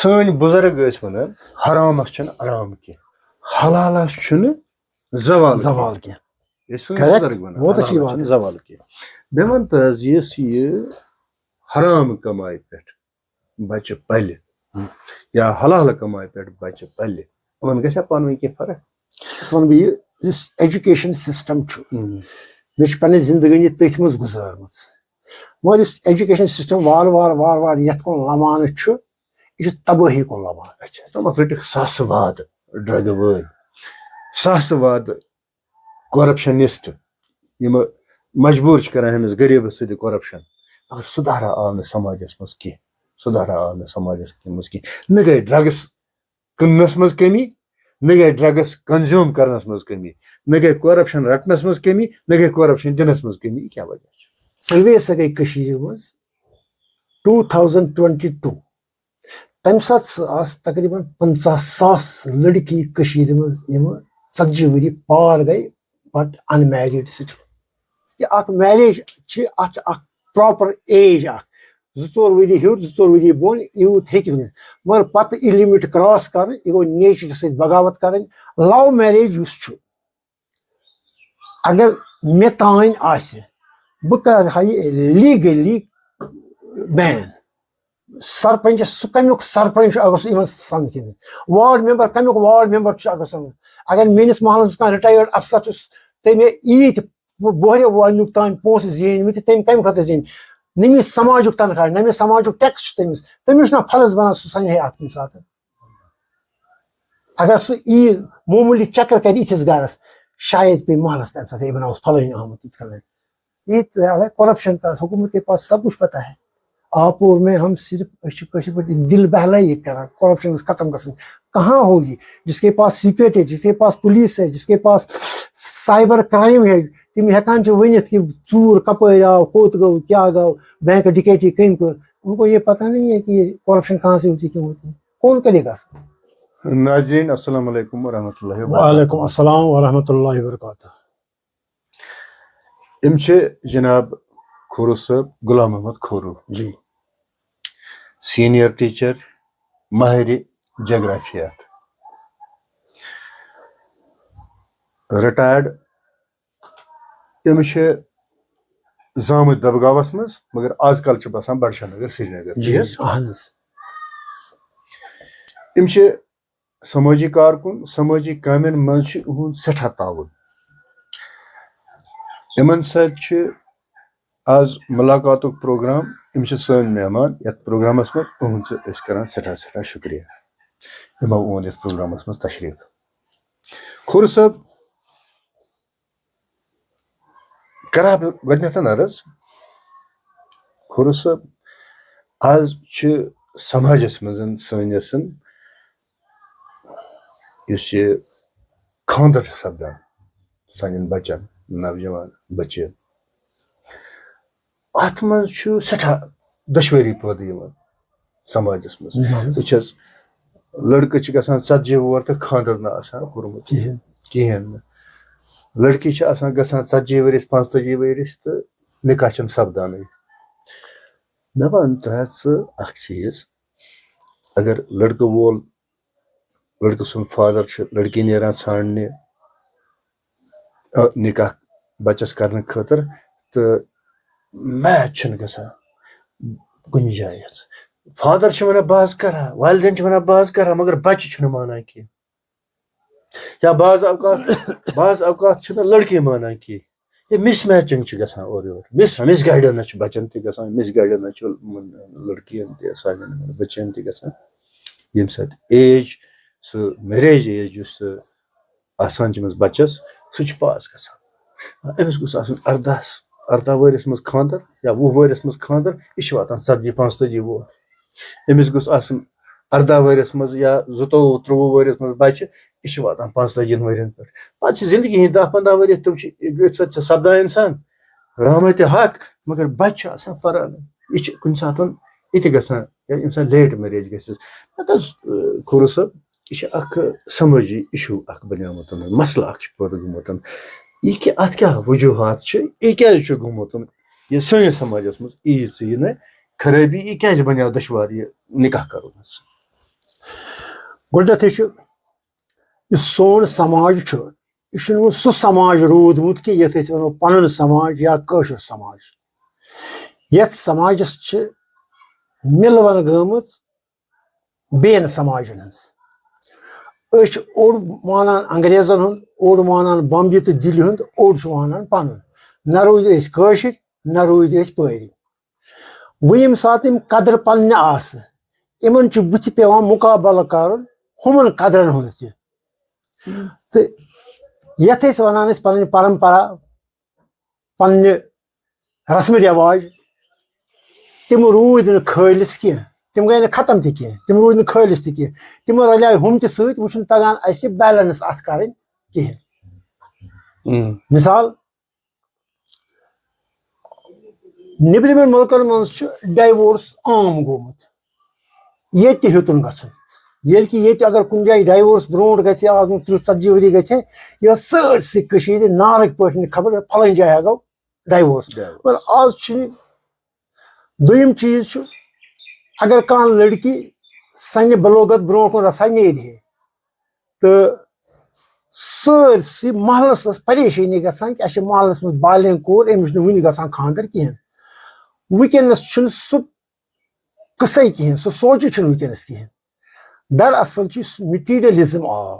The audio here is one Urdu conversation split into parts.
سٲنۍ بُزرگ ٲسۍ وَنان حرامَس چھُنہٕ آرام کینٛہہ حلالَس چھُنہٕ زوال کینٛہہ یہِ ٲسۍ سٲنۍ بُزرگ وَنان حلالَس چھُنہٕ زوال کینٛہہ. مےٚ وَن تہٕ حظ یُس یہِ حرام کمایہِ پٮ۪ٹھ بَچہِ پَلہِ یا حلال کمایہِ پٮ۪ٹھ بَچہِ پَلہِ یِمن گژھِ ہا پانہٕ ؤنۍ کینٛہہ فرق؟ وَنہٕ بہٕ یہِ یُس ایجوکیشن سِسٹم چھُ مےٚ چھِ پنٕنۍ زندگٲنی تٔتھۍ منٛز گُزٲرمٕژ مگر یُس ایجوکیشن سِسٹم وارٕ وارٕ یَتھ کُن لمانہٕ چھُ یہِ چھُ تبٲہی کُن لمان. تِمن رٔٹِکھ ساسہٕ وادٕ ڈرٛگہٕ وٲلۍ ساسہٕ وادٕ کۄرپشنِسٹ یِم مجبوٗر چھِ کران أمِس غریٖبس سۭتۍ کۄرپشن مگر سُدھارا آو نہٕ سماجس منٛز کینٛہہ نہ گٔے ڈرٛگٕس کٕننس منٛز کمی نہ گٔے ڈرٛگٕس کنزیوٗم کرنس منٛز کمی نہ گٔے کۄرپشن رٹنس منٛز کمی نہ گٔے کۄرپشن دِنس منٛز کمی. یہِ کیٛاہ وجہ چھُ؟ پٔلوے ہسا گٔے کٔشیٖرِ منٛز 2022 تمہِ ساتہٕ آسہٕ تقریٖبن 50,000 لڑکی کٔشیٖرِ منٛز یِمہٕ 40 ؤری پار گٔے بٹ انمیریٖڈ سٹل. اکھ میریج چھِ اتھ چھِ اکھ پراپر ایج اکھ 2-4 ؤری ہیوٚر 2-4 ؤری بۄن یوٗت ہیٚکہِ ؤنِتھ مگر پتہٕ یہِ لِمِٹ کراس کرٕنۍ یہِ گوٚو نیچرٕ سۭتۍ بغاوت کرٕنۍ. لو میریج یُس چھُ اگر مےٚ تانۍ آسہِ بہٕ کرٕ ہا یہِ لیٖگلی بین. سرپنچس سُہ کمیُک سرپنچ چھُ اگر سُہ یِمن سمکھِ وارڈ ممبر کمیُک وارڈ ممبر چھُ اگر سمکھِ اگر میٲنِس محلس منٛز کانٛہہ رِٹایٲرڈ افسر چھُ تٔمۍ ییٖتۍ بۄہرِ وۄنیُک تانۍ پونٛسہٕ زیٖنۍمٕتۍ تٔمۍ کمہِ خٲطرٕ زیٖنۍ نہ مےٚ سماجُک تنخواہ نہ مےٚ سماجُک ٹیکس چھُ تٔمِس چھُنہ فرض بنان سُہ سنہِ ہے اتھ کُنہِ ساتہٕ. اگر سُہ یی معموٗلی چکر کرِ یِتھِس گرس شاید پیٚیہِ محلس تمہِ ساتہٕ ہے بناوس فلٲنۍ آمُت یِتھ کٔنۍ یہ کرپشن کا حکومت کے پاس سب کچھ پتہ ہے. آپور میں ہم صرف کٲشِر پٲٹھۍ دل بہلٲیی کران کرپشن ختم گژھٕنۍ. کہاں ہوگی جس کے پاس سیکورٹی ہے جس کے پاس پولیس ہے جس کے پاس سائبر کرائم ہے تم ہیکان چھِ ؤنِتھ کہ ژوٗر کپٲرۍ آو کوٚت گوٚو کیٛاہ گوٚو بینک ڈکیتی کٔمۍ کٔر ان کو یہ پتہ نہیں ہے کہ یہ کرپشن کہاں سے ہوتی کیوں ہوتی ہے کون کرے گا. ناظرین السلام علیکم ورحمۃ اللہ وبرکاتہ. وعلیکم السلام ورحمۃ اللہ وبرکاتہ. یِم چھِ جناب کھوروٗ صٲب غلام محمد کھوروٗ جی سیٖنیَر ٹیٖچر ماہرِ جغرافیات رِٹایَرڈ. تِم چھِ زامٕتۍ دبگاوس منٛز مگر آز کل چھِ باسان بڈشاہ نگر سرینگر. اہن حظ. یِم چھِ سمٲجی کارکُن سمٲجی کامٮ۪ن منٛز چھُ یِہُنٛد سٮ۪ٹھاہ تعاوُن. یِمن سۭتۍ چھُ آز مُلاقاتُک پروگرام. یِم چھِ سٲنۍ مہمان یتھ پروگرامس منٛز یِہُنٛد چھِ أسۍ کران سٮ۪ٹھاہ شُکریہ یِمو اوٚن یتھ پروگرامس منٛز تشریٖف. کھوروٗ صٲب کرٕ بہٕ گۄڈٕنیتھ عرض کھوروٗ صٲب آز چھِ سماجس منٛز سٲنِس یُس یہِ خانٛدر چھُ سپدان سانٮ۪ن بچن نوجوان بچہِ اتھ منٛز چھُ سٮ۪ٹھاہ دۄشوٲری پٲدٕ یِوان سماجس منٛز. وٕچھ حظ لڑکہٕ چھِ گژھان 40 وُہر تہٕ خانٛدر نہٕ آسان کوٚرمُت کِہینۍ نہٕ. لڑکی چھِ آسان گژھان 40 ؤرِس 45 ؤرِس تہٕ نکاح چھُنہٕ سپدانٕے. مےٚ وَن تہٕ ژٕ اکھ چیٖز اگر لڑکہٕ سُنٛد فادر چھُ لڑکی نیران ژھانڈنہِ نکاح بچس کرنہٕ خٲطرٕ تہٕ میچ چھُنہٕ گژھان کُنہِ جایہِ. فادر چھِ ونان بہٕ حظ کرٕ ہا والدین چھِ ونان بہٕ حظ کرٕ ہا مگر بچہِ چھُنہٕ مانان کینٛہہ یا بعض اوقات چھِنہٕ لڑکی مانان کینٛہہ. یہِ مِس میچنگ چھِ گژھان اورٕ یورٕ مِس گایڈنس چھِ بچن تہِ گژھان مِس گایڈنس چھِ لڑکِین تہِ سانٮ۪ن بچن تہِ گژھان ییٚمہِ سۭتۍ ایج سُہ میریج ایج یُس سُہ آسان چھِ أمِس بچس سُہ چھُ پاس گژھان. أمِس گوٚژھ آسُن 18 ؤرِس منٛز خانٛدر یا 20 ؤرِس منٛز خانٛدر یہِ چھُ واتان 40-45 وُہر. أمِس گوٚژھ آسُن 18 ؤرِس منٛز یا 22-23 ؤرِس منٛز بچہِ یہِ چھُ واتان 45 ؤرین پٮ۪ٹھ. پتہٕ چھِ زندگی ہِنٛدۍ 10-15 ؤری تِم چھِ ییٚتہِ سۭتۍ چھِ سپدان اِنسان رحمتِ حق مگر بچہِ چھُ آسان فرانٕے. یہِ چھُ کُنہِ ساتہٕ یہِ تہِ گژھان ییٚمہِ ساتہٕ لیٹ میریج گژھٮ۪س. نتہٕ حظ کھوروٗ صٲب یہِ چھُ اکھ سمٲجی اِشوٗ اکھ بنیومُت مسلہٕ اکھ چھُ پٲدٕ گوٚمُت. یہِ کہِ اتھ کیٛاہ وجوٗہات چھِ یہِ کیٛازِ چھُ گوٚمُت یہِ سٲنِس سماجس منٛز یہِ نہٕ خرٲبی یہِ کیٛازِ بنیو دُشوار یہِ نکاح کرُن حظ. گۄڈنٮ۪تھٕے چھُ یُس سون سماج چھُ یہِ چھُنہٕ وۄنۍ سُہ سماج روٗدمُت کہِ یَتھ أسۍ وَنو پَنُن سماج یا کٲشُر سماج. یَتھ سماجَس چھِ مِلوَن گٔمٕژ بیٚیَن سماجَن ہٕنٛز. أسۍ چھِ اوٚڑ مانان انگریزَن ہُنٛد اوٚڑ مانان بمبہِ تہٕ دِلہِ ہُنٛد اوٚڑ چھُ مانان پَنُن. نہ روٗدۍ أسۍ کٲشِرۍ نہ روٗدۍ أسۍ پٲرۍ. وۄنۍ ییٚمہِ ساتہٕ یِم قدرٕ پنٛنہِ آسہٕ یِمن چھُ بٕتھِ پیٚوان مُقابلہٕ کَرُن ہُمن قدرن ہُنٛد تہِ. تہٕ یَتھ أسۍ وَنان ٲسۍ پنٕنۍ پرمپرا پننہِ رسمہٕ رٮ۪واج تِم روٗدۍ نہٕ خٲلِص کینٛہہ. تِم گٔے نہٕ ختم تہِ کینٛہہ. تِم روٗدۍ نہٕ خٲلِص تہِ کینٛہہ. تِمو رلیٛاے ہُم تہِ سۭتۍ. وۄنۍ چھُنہٕ تگان اَسہِ بیلنس اَتھ کَرٕنۍ کِہیٖنۍ. مِثال نیٚبرِمٮ۪ن مُلکن منٛز چھُ ڈایوورس عام گوٚمُت. ییٚتہِ تہِ ہیوٚتُن گژھُن. ییٚلہِ کہِ ییٚتہِ اگر کُنہِ جایہِ ڈایوورس برونٛٹھ گژھِ آز برونٛٹھ 30-40 ؤری گژھِ یہِ ٲس سٲرسٕے کٔشیٖرِ نارٕکۍ پٲٹھۍ نہٕ خبر پھلٲنۍ جایہِ گوٚو ڈایوورس. مگر آز چھُنہٕ. دوٚیِم چیٖز چھُ اگر کانٛہہ لڑکی سنہِ بلوغت برونٛٹھ کُن رژھا نیرِ ہے تہٕ سٲرسٕے محلس ٲس پریشٲنی گژھان کہِ اَسہِ چھِ محلس منٛز بالینٛگ کوٗر أمِس چھُنہٕ وُنہِ گژھان خانٛدر کِہینۍ. وٕنکیٚنس چھُنہٕ سُہ قٕصے کِہینۍ. سُہ سونٛچے چھُنہٕ وٕنکیٚنس کِہینۍ. دراصل چھُ مٹیٖریلزم آو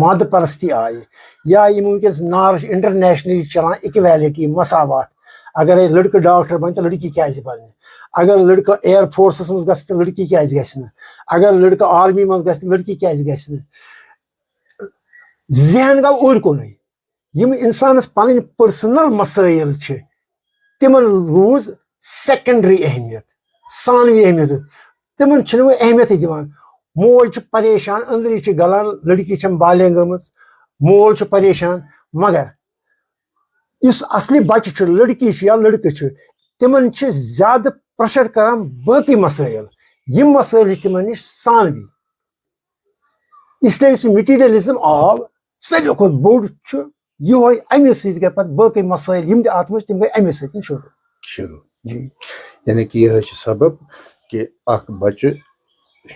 مادٕ پرستی آیہِ یا یِم وٕنکیٚنس نعرٕ چھِ انٹرنیشنلی چلان اِکویلٹی مساوات. اگرے لڑکہٕ ڈاکٹر بنہِ تہٕ لڑکی کیازِ بنہِ. اگر لڑکہٕ اِیر فورسس منٛز گژھِ تہٕ لڑکی کیازِ گژھِ نہٕ. اگر لڑکہٕ آرمی منٛز گژھِ تہٕ لڑکی کیازِ گژھِ نہٕ. ذہن گوٚو اوٗرۍ کُنُے. یِم انسانس پنٕنۍ پٔرسنل مسٲیل چھِ تِمن روٗز سیکنڈری اہمیت ثانوی اہمیت. تِمن چھِنہٕ وۄنۍ اہمیتھٕے دِوان. موج چھِ پریشان أنٛدری چھِ گلان لڑکی چھم بالینٛگ گٔمٕژ. مول چھُ پریشان. مگر یُس اصلی بچہِ چھُ لڑکی چھِ یا لڑکہٕ چھِ تِمن چھِ زیادٕ پریشر کران باقٕے مسٲیل. یِم مسٲیل چھِ تِمن نِش ثانوی. اسلیے یُس مٹیٖریلزم آو ساروی کھۄتہٕ بوٚڑ چھُ یِہوے. اَمہِ سۭتۍ گٔے پتہٕ باقٕے مسٲیل یِم تہِ اتھ منٛز تِم گٔے اَمے سۭتۍ شروٗع. یعنی کہِ یِہے چھُ سبب کہِ اکھ بچہِ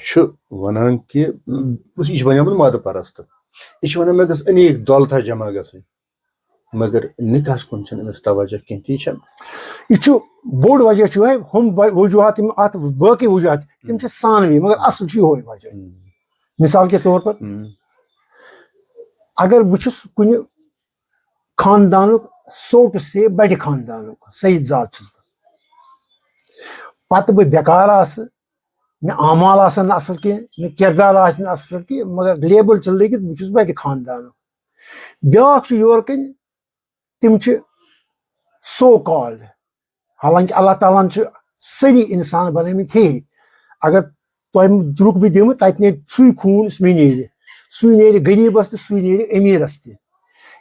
چھُ ونان کہِ یہِ چھُ بنیومُت مادٕ پرست. یہِ چھُ ونان مےٚ گٔژھ انیٖک دولتا جمع گژھٕنۍ مگر نِکاحس کُن چھنہٕ أمِس توجہ کینٛہہ. تی چھا یہِ چھُ بوٚڑ وجہ چھُ یِہوے. ہُم وجوہات یِم اتھ باقٕے وجوہات تِم چھِ ثانوی مگر اصل چھُ یِہوے وجہ. مثال کے طور پر اگر بہٕ چھُس کُنہِ خاندانُک سوٹ سے بڑِ خاندانُک سعید زاد چھُس بہٕ پتہٕ بہٕ بیکار آسہٕ مےٚ اعمال آسن نہٕ اصل کینٛہہ مےٚ کردار آسہِ نہٕ اصل کینٛہہ مگر لیبل چھِ لٔگِتھ بہٕ چھُس بڑِ خاندانُک. بیٛاکھ چھُ یورٕ کٔنۍ تِم چھِ سو کالڈ حالانکہِ اللہ تعالیٰ ہن چھِ سٲری انسان بنٲمٕتۍ ہے. اگر تۄہہِ درٛوٚکھ بہٕ دِمہٕ تتہِ نیرِ سُے خوٗن یُس مےٚ نیرِ. سُے نیرِ غریٖبس تہِ سُے نیرِ امیٖرس تہِ.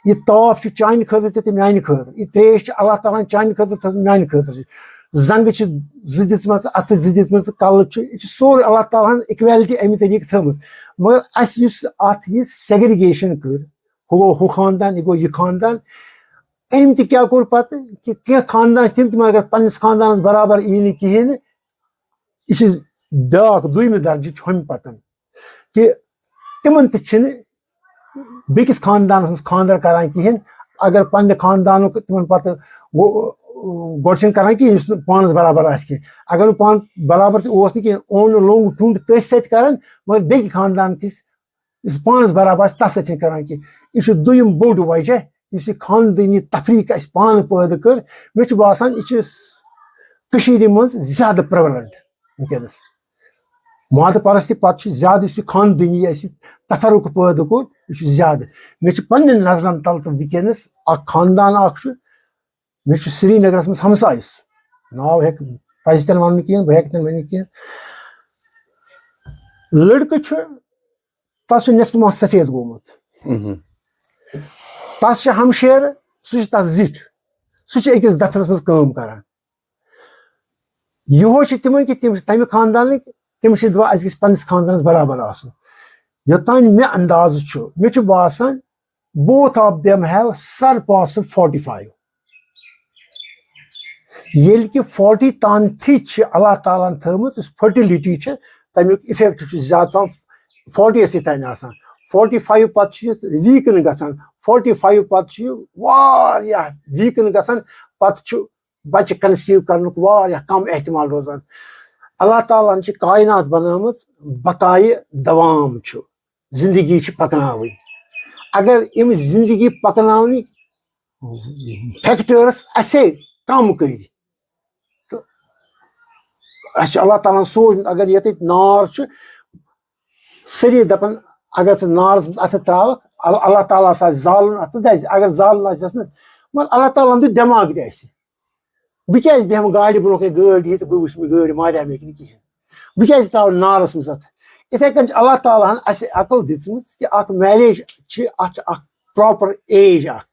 یہِ تاپھ چھُ چانہِ خٲطرٕ تہِ تہٕ میانہِ خٲطرٕ. یہِ تریش چھِ اللہ تعالیٰ ہن چانہِ خٲطرٕ تھٲومٕژ میانہِ خٲطرٕ. زنگہٕ چھِ زٕ دِژمژٕ اَتھٕ زٕ دِژمژٕ کلہٕ چھُ یہِ چھُ سورُے اللہ تعالیٰ ہن اِکویلٹی امہِ طٔریٖقہٕ تھٲومٕژ. مگر اَسہِ یُس اتھ یہِ سیگرِگیشن کٔر ہُہ گوٚو ہُہ خاندان یہِ گوٚو یہِ خاندان. أمۍ تہِ کیٛاہ کوٚر پتہٕ کہِ کینٛہہ خاندان چھِ تِم تہِ مگر پننِس خاندانس برابر یی نہٕ کِہینۍ نہٕ. یہِ چھِ بیٛاکھ دوٚیمہِ درجٕچ ہُمہِ پتہٕ کہِ تِمن تہِ چھِنہٕ بیٚکِس خاندانس منٛز خانٛدر کران کِہینۍ. اگر پننہِ خاندانُک تِمن پتہٕ گۄڈٕ چھِنہٕ کران کِہینۍ یُس نہٕ پانس برابر آسہِ کینٛہہ. اگر نہٕ پانہٕ برابر تہِ اوس نہٕ کینٛہہ اوٚن لوٚنگ ٹُنٛڈ تٔتھۍ سۭتۍ کران مگر بیٚکہِ خاندان کِس یُس پانس برابر آسہِ تتھ سۭتۍ چھِنہٕ کران کینٛہہ. یہِ چھُ دوٚیِم بوٚڑ وجہ یُس یہِ خاندٲنی تفریٖق اَسہِ پانہٕ پٲدٕ کٔر. مےٚ چھُ باسان یہِ چھِ کٔشیٖرِ منٛز زیادٕ پریولنٹ وٕنکیٚنس. مادٕ پرستی پتہٕ چھُ زیادٕ یُس یہِ خاندٲنی اَسہِ تفرُق پٲدٕ کوٚر یہِ چھُ زیادٕ. مےٚ چھُ پننٮ۪ن نظرن تل تہٕ وٕنکیٚنس اکھ خاندان اکھ چھُ مےٚ چھُ سرینگرس منٛز ہمساے سُہ ناو ہیٚکہِ پزِ تہِ نہٕ وننہٕ کینٛہہ بہٕ ہیٚکہٕ نہٕ ؤنِتھ کینٛہہ. لڑکہٕ چھُ تتھ چھُ نٮ۪صف ماہ سفید گوٚمُت. تس چھِ ہمشیرٕ سُہ چھُ تتھ زِٹھ سُہ چھُ أکِس دفترس منٛز کٲم کران. یِہوے چھِ تِمن کہِ تِم چھِ تمہِ خاندانٕکۍ تِم چھِ دپان اسہِ گژھِ پننِس خاندانس برابر آسُن. یوٚتانۍ مےٚ اندازٕ چھُ مےٚ چھُ باسان both of them have surpassed 45. ییٚلہِ کہِ 40 تانتھٕے چھِ اللہ تعالیٰ ہن تھٲومٕژ یُس فرٹِلٹی چھِ تمیُک اِفیکٹ چھُ زیادٕ پہم 40 تین آسان 45 پتہٕ چھُ یہِ ویٖکن گژھان 45 پتہٕ چھُ یہِ واریاہ ویٖکن گژھان پتہٕ چھُ بچہِ کنسیٖو کرنُک واریاہ کم احتمال روزان اللہ تعالیٰ ہن چھِ کائنات بنٲمٕژ بقایہِ دوام چھُ زندگی چھِ پکناوٕنۍ اگر یِم زندگی پکناونٕکۍ فیکٹٲرٕس اَسے کم کٔرۍ تہٕ اَسہِ چھُ اللہ تعالیٰ ہن سوٗنچمُت اگر ییٚتٮ۪تھ نار چھُ سٲری دپان اگر ژٕ نارس منٛز اَتھٕ تراوکھ اللہ تعالیٰ ہس آسہِ زالُن اَتھ تہٕ دَزِ اگر زالُن آسٮ۪س نہٕ مگر اللہ تعالیٰ ہن دیُت دٮ۪ماغ تہِ اَسہِ بہٕ کیازِ بیٚہمہٕ گاڑِ برونٛہہ کَنہِ گٲڑۍ یہِ تہٕ بہٕ وٕچھِ مےٚ گٲڑۍ ماریٛا مےٚ کِنہٕ کِہینۍ بہٕ کیازِ تراوٕ نارس منٛز اَتھٕ یِتھٕے کٔنۍ چھِ اللہ تعالیٰ ہن اَسہِ عقل دِژمٕژ کہِ اکھ میریج چھِ اَتھ چھِ اکھ پراپر ایج اکھ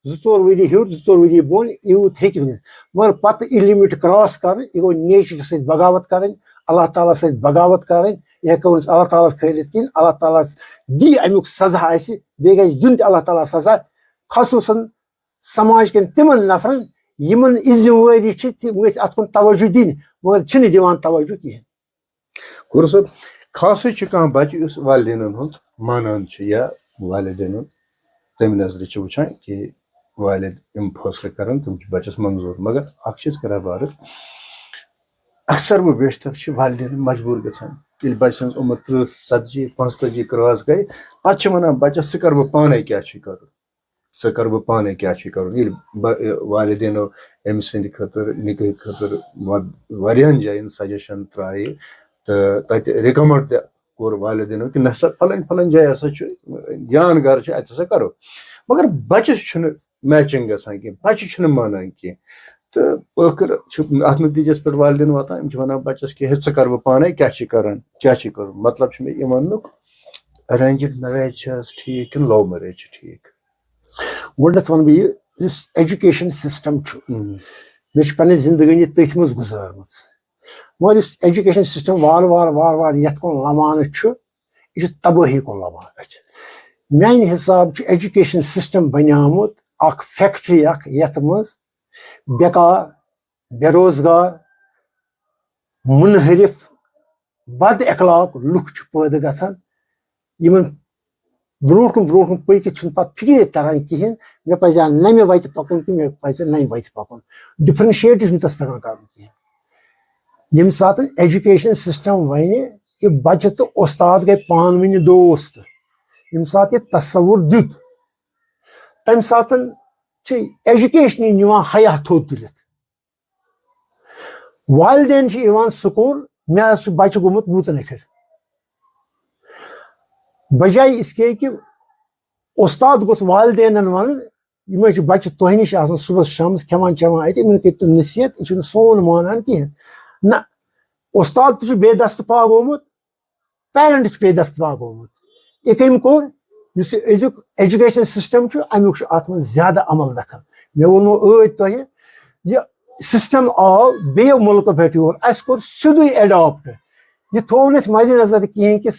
2-4 ؤری ہیوٚر 2-4 ؤری بۄن یوٗت ہیٚکہِ ؤنِتھ مگر پتہٕ یہِ لِمِٹ کراس کرٕنۍ یہِ گوٚو نیچرٕ سۭتۍ بغاوت کرٕنۍ اللہ تعالیٰ سۭتۍ بغاوت کرٕنۍ یہِ ہٮ۪کو نہٕ أسۍ اللہ تعالیٰ ہس کھٲلِتھ کِہینۍ اللہ تعالیٰ دی امیُک سزا اَسہِ بیٚیہِ گژھِ دیُن تہِ اللہ تعالیٰ سزا خصوٗصن سماج کٮ۪ن تِمن نفرن یِمن یہِ ذِمہٕ وٲری چھِ تِم گٔژھۍ اتھ کُن توجہ دِنۍ مگر چھِنہٕ دِوان توجہ کِہینۍ گور صٲب خاصٕے چھُ کانٛہہ بچہِ یُس والدینن ہُنٛد مانان چھُ یا والدینن تمہِ نظرِ چھِ وٕچھان کہِ والد یِم فٲصلہٕ کران تِم چھِ بچس منظوٗر مگر اکھ چیٖز کران بارٕ اکثر و بیشتر چھِ والدین مجبوٗر گژھان ییٚلہِ بچہِ سٕنٛز عُمر 30-40-45 کراس گٔے پتہٕ چھِ ونان بچس ژٕ کر بہٕ پانے کیاہ چھُے کرُن ژٕ کر بہٕ پانے کیاہ چھُے کرُن ییٚلہِ والدینو أمۍ سٕنٛدِ خٲطرٕ نِکاح خٲطرٕ واریاہن جاین سجشن ترٛایہِ تہٕ تتہِ رِکمنڈ تہِ کوٚر والدینو کہِ نسا پھلٲنۍ پھلٲنۍ جایہِ ہسا چھُ جان گرٕ چھُ اتہِ ہسا کرو مگر بچس چھُنہٕ میچنگ گژھان کینٛہہ بچہِ چھُنہٕ مانان کینٛہہ تہٕ ٲخٕر چھُ اتھ نتیٖجس پٮ۪ٹھ والدین واتان یِم چھِ ونان بچس کہِ ہے ژٕ کر بہٕ پانے کیاہ چھُے کران کیاہ چھُے کرُن مطلب چھُ مےٚ یہِ وننُک ارینجڈ میریج چھِ حظ ٹھیٖک کِنہٕ لو میریج چھِ ٹھیٖک گۄڈٕنیتھ ونہٕ بہٕ یہِ یُس ایجوکیشن سسٹم چھُ مےٚ چھِ پنٕنۍ زندگٲنی تٔتھۍ منٛز گُزٲرمٕژ مگر یُس ایجوکیشن سسٹم وارٕ وارٕ یتھ کُن لمانہٕ چھُ یہِ چھُ تبٲہی کُن لمان میانہِ حساب چھُ ایجوکیشن سسٹم بنیومُت اکھ فیکٹری اکھ یتھ منٛز بیکار بے روزگار منحرف بد اخلاق لُکھ چھِ پٲدٕ گژھان یِمن برونٛٹھ کُن پٔکِتھ چھُنہٕ پتہٕ فِکرے تران کِہینۍ مےٚ پزِ نَمہِ وتہِ پکُن کہِ مےٚ پزِ نَوِ وتہِ پکُن ڈِفرنشیٹٕے چھُنہٕ تتھ تگان کرُن کینٛہہ ییٚمہِ ساتہٕ ایجوکیشن سسٹم وَنہِ کہِ بچہِ تہٕ اُستاد گٔے پانہٕ ؤنۍ دوست ییٚمہِ ساتہٕ یہِ تصوُر دیُت تمہِ ساتہٕ چھِ ایجوکیشنٕے نِوان حیا تھوٚد تُلِتھ والدین چھِ یِوان سکوٗل مےٚ حظ چھُ بچہِ گوٚمُت بوٗتنٕکھٕر بجاے اس کے کہِ اُستاد گوٚژھ والدینن ونُن یِم حظ چھِ بچہِ تۄہہِ نِش آسان صُبحس شامس کھٮ۪وان چٮ۪وان اَتہِ یِمن کٔرِو تُہۍ نصیحت یہِ چھُنہٕ سون مانان کِہینۍ نہ اُستاد تہِ چھُ بے دستہٕ گوٚمُت پیرنٹ چھُ بے دستہٕ گوٚمُت یہِ کٔمۍ کوٚر یُس یہِ أزیُک ایجوکیشن سسٹم چھُ امیُک چھُ اتھ منٛز زیادٕ عمل دخل مےٚ ووٚنمو ٲدۍ تۄہہِ یہِ سسٹم آو بیٚیو مُلکو پٮ۪ٹھ یور اَسہِ کوٚر سیٚودُے ایڈاپٹ یہِ تھوٚو نہٕ اَسہِ مدِ نظر کِہینۍ کہِ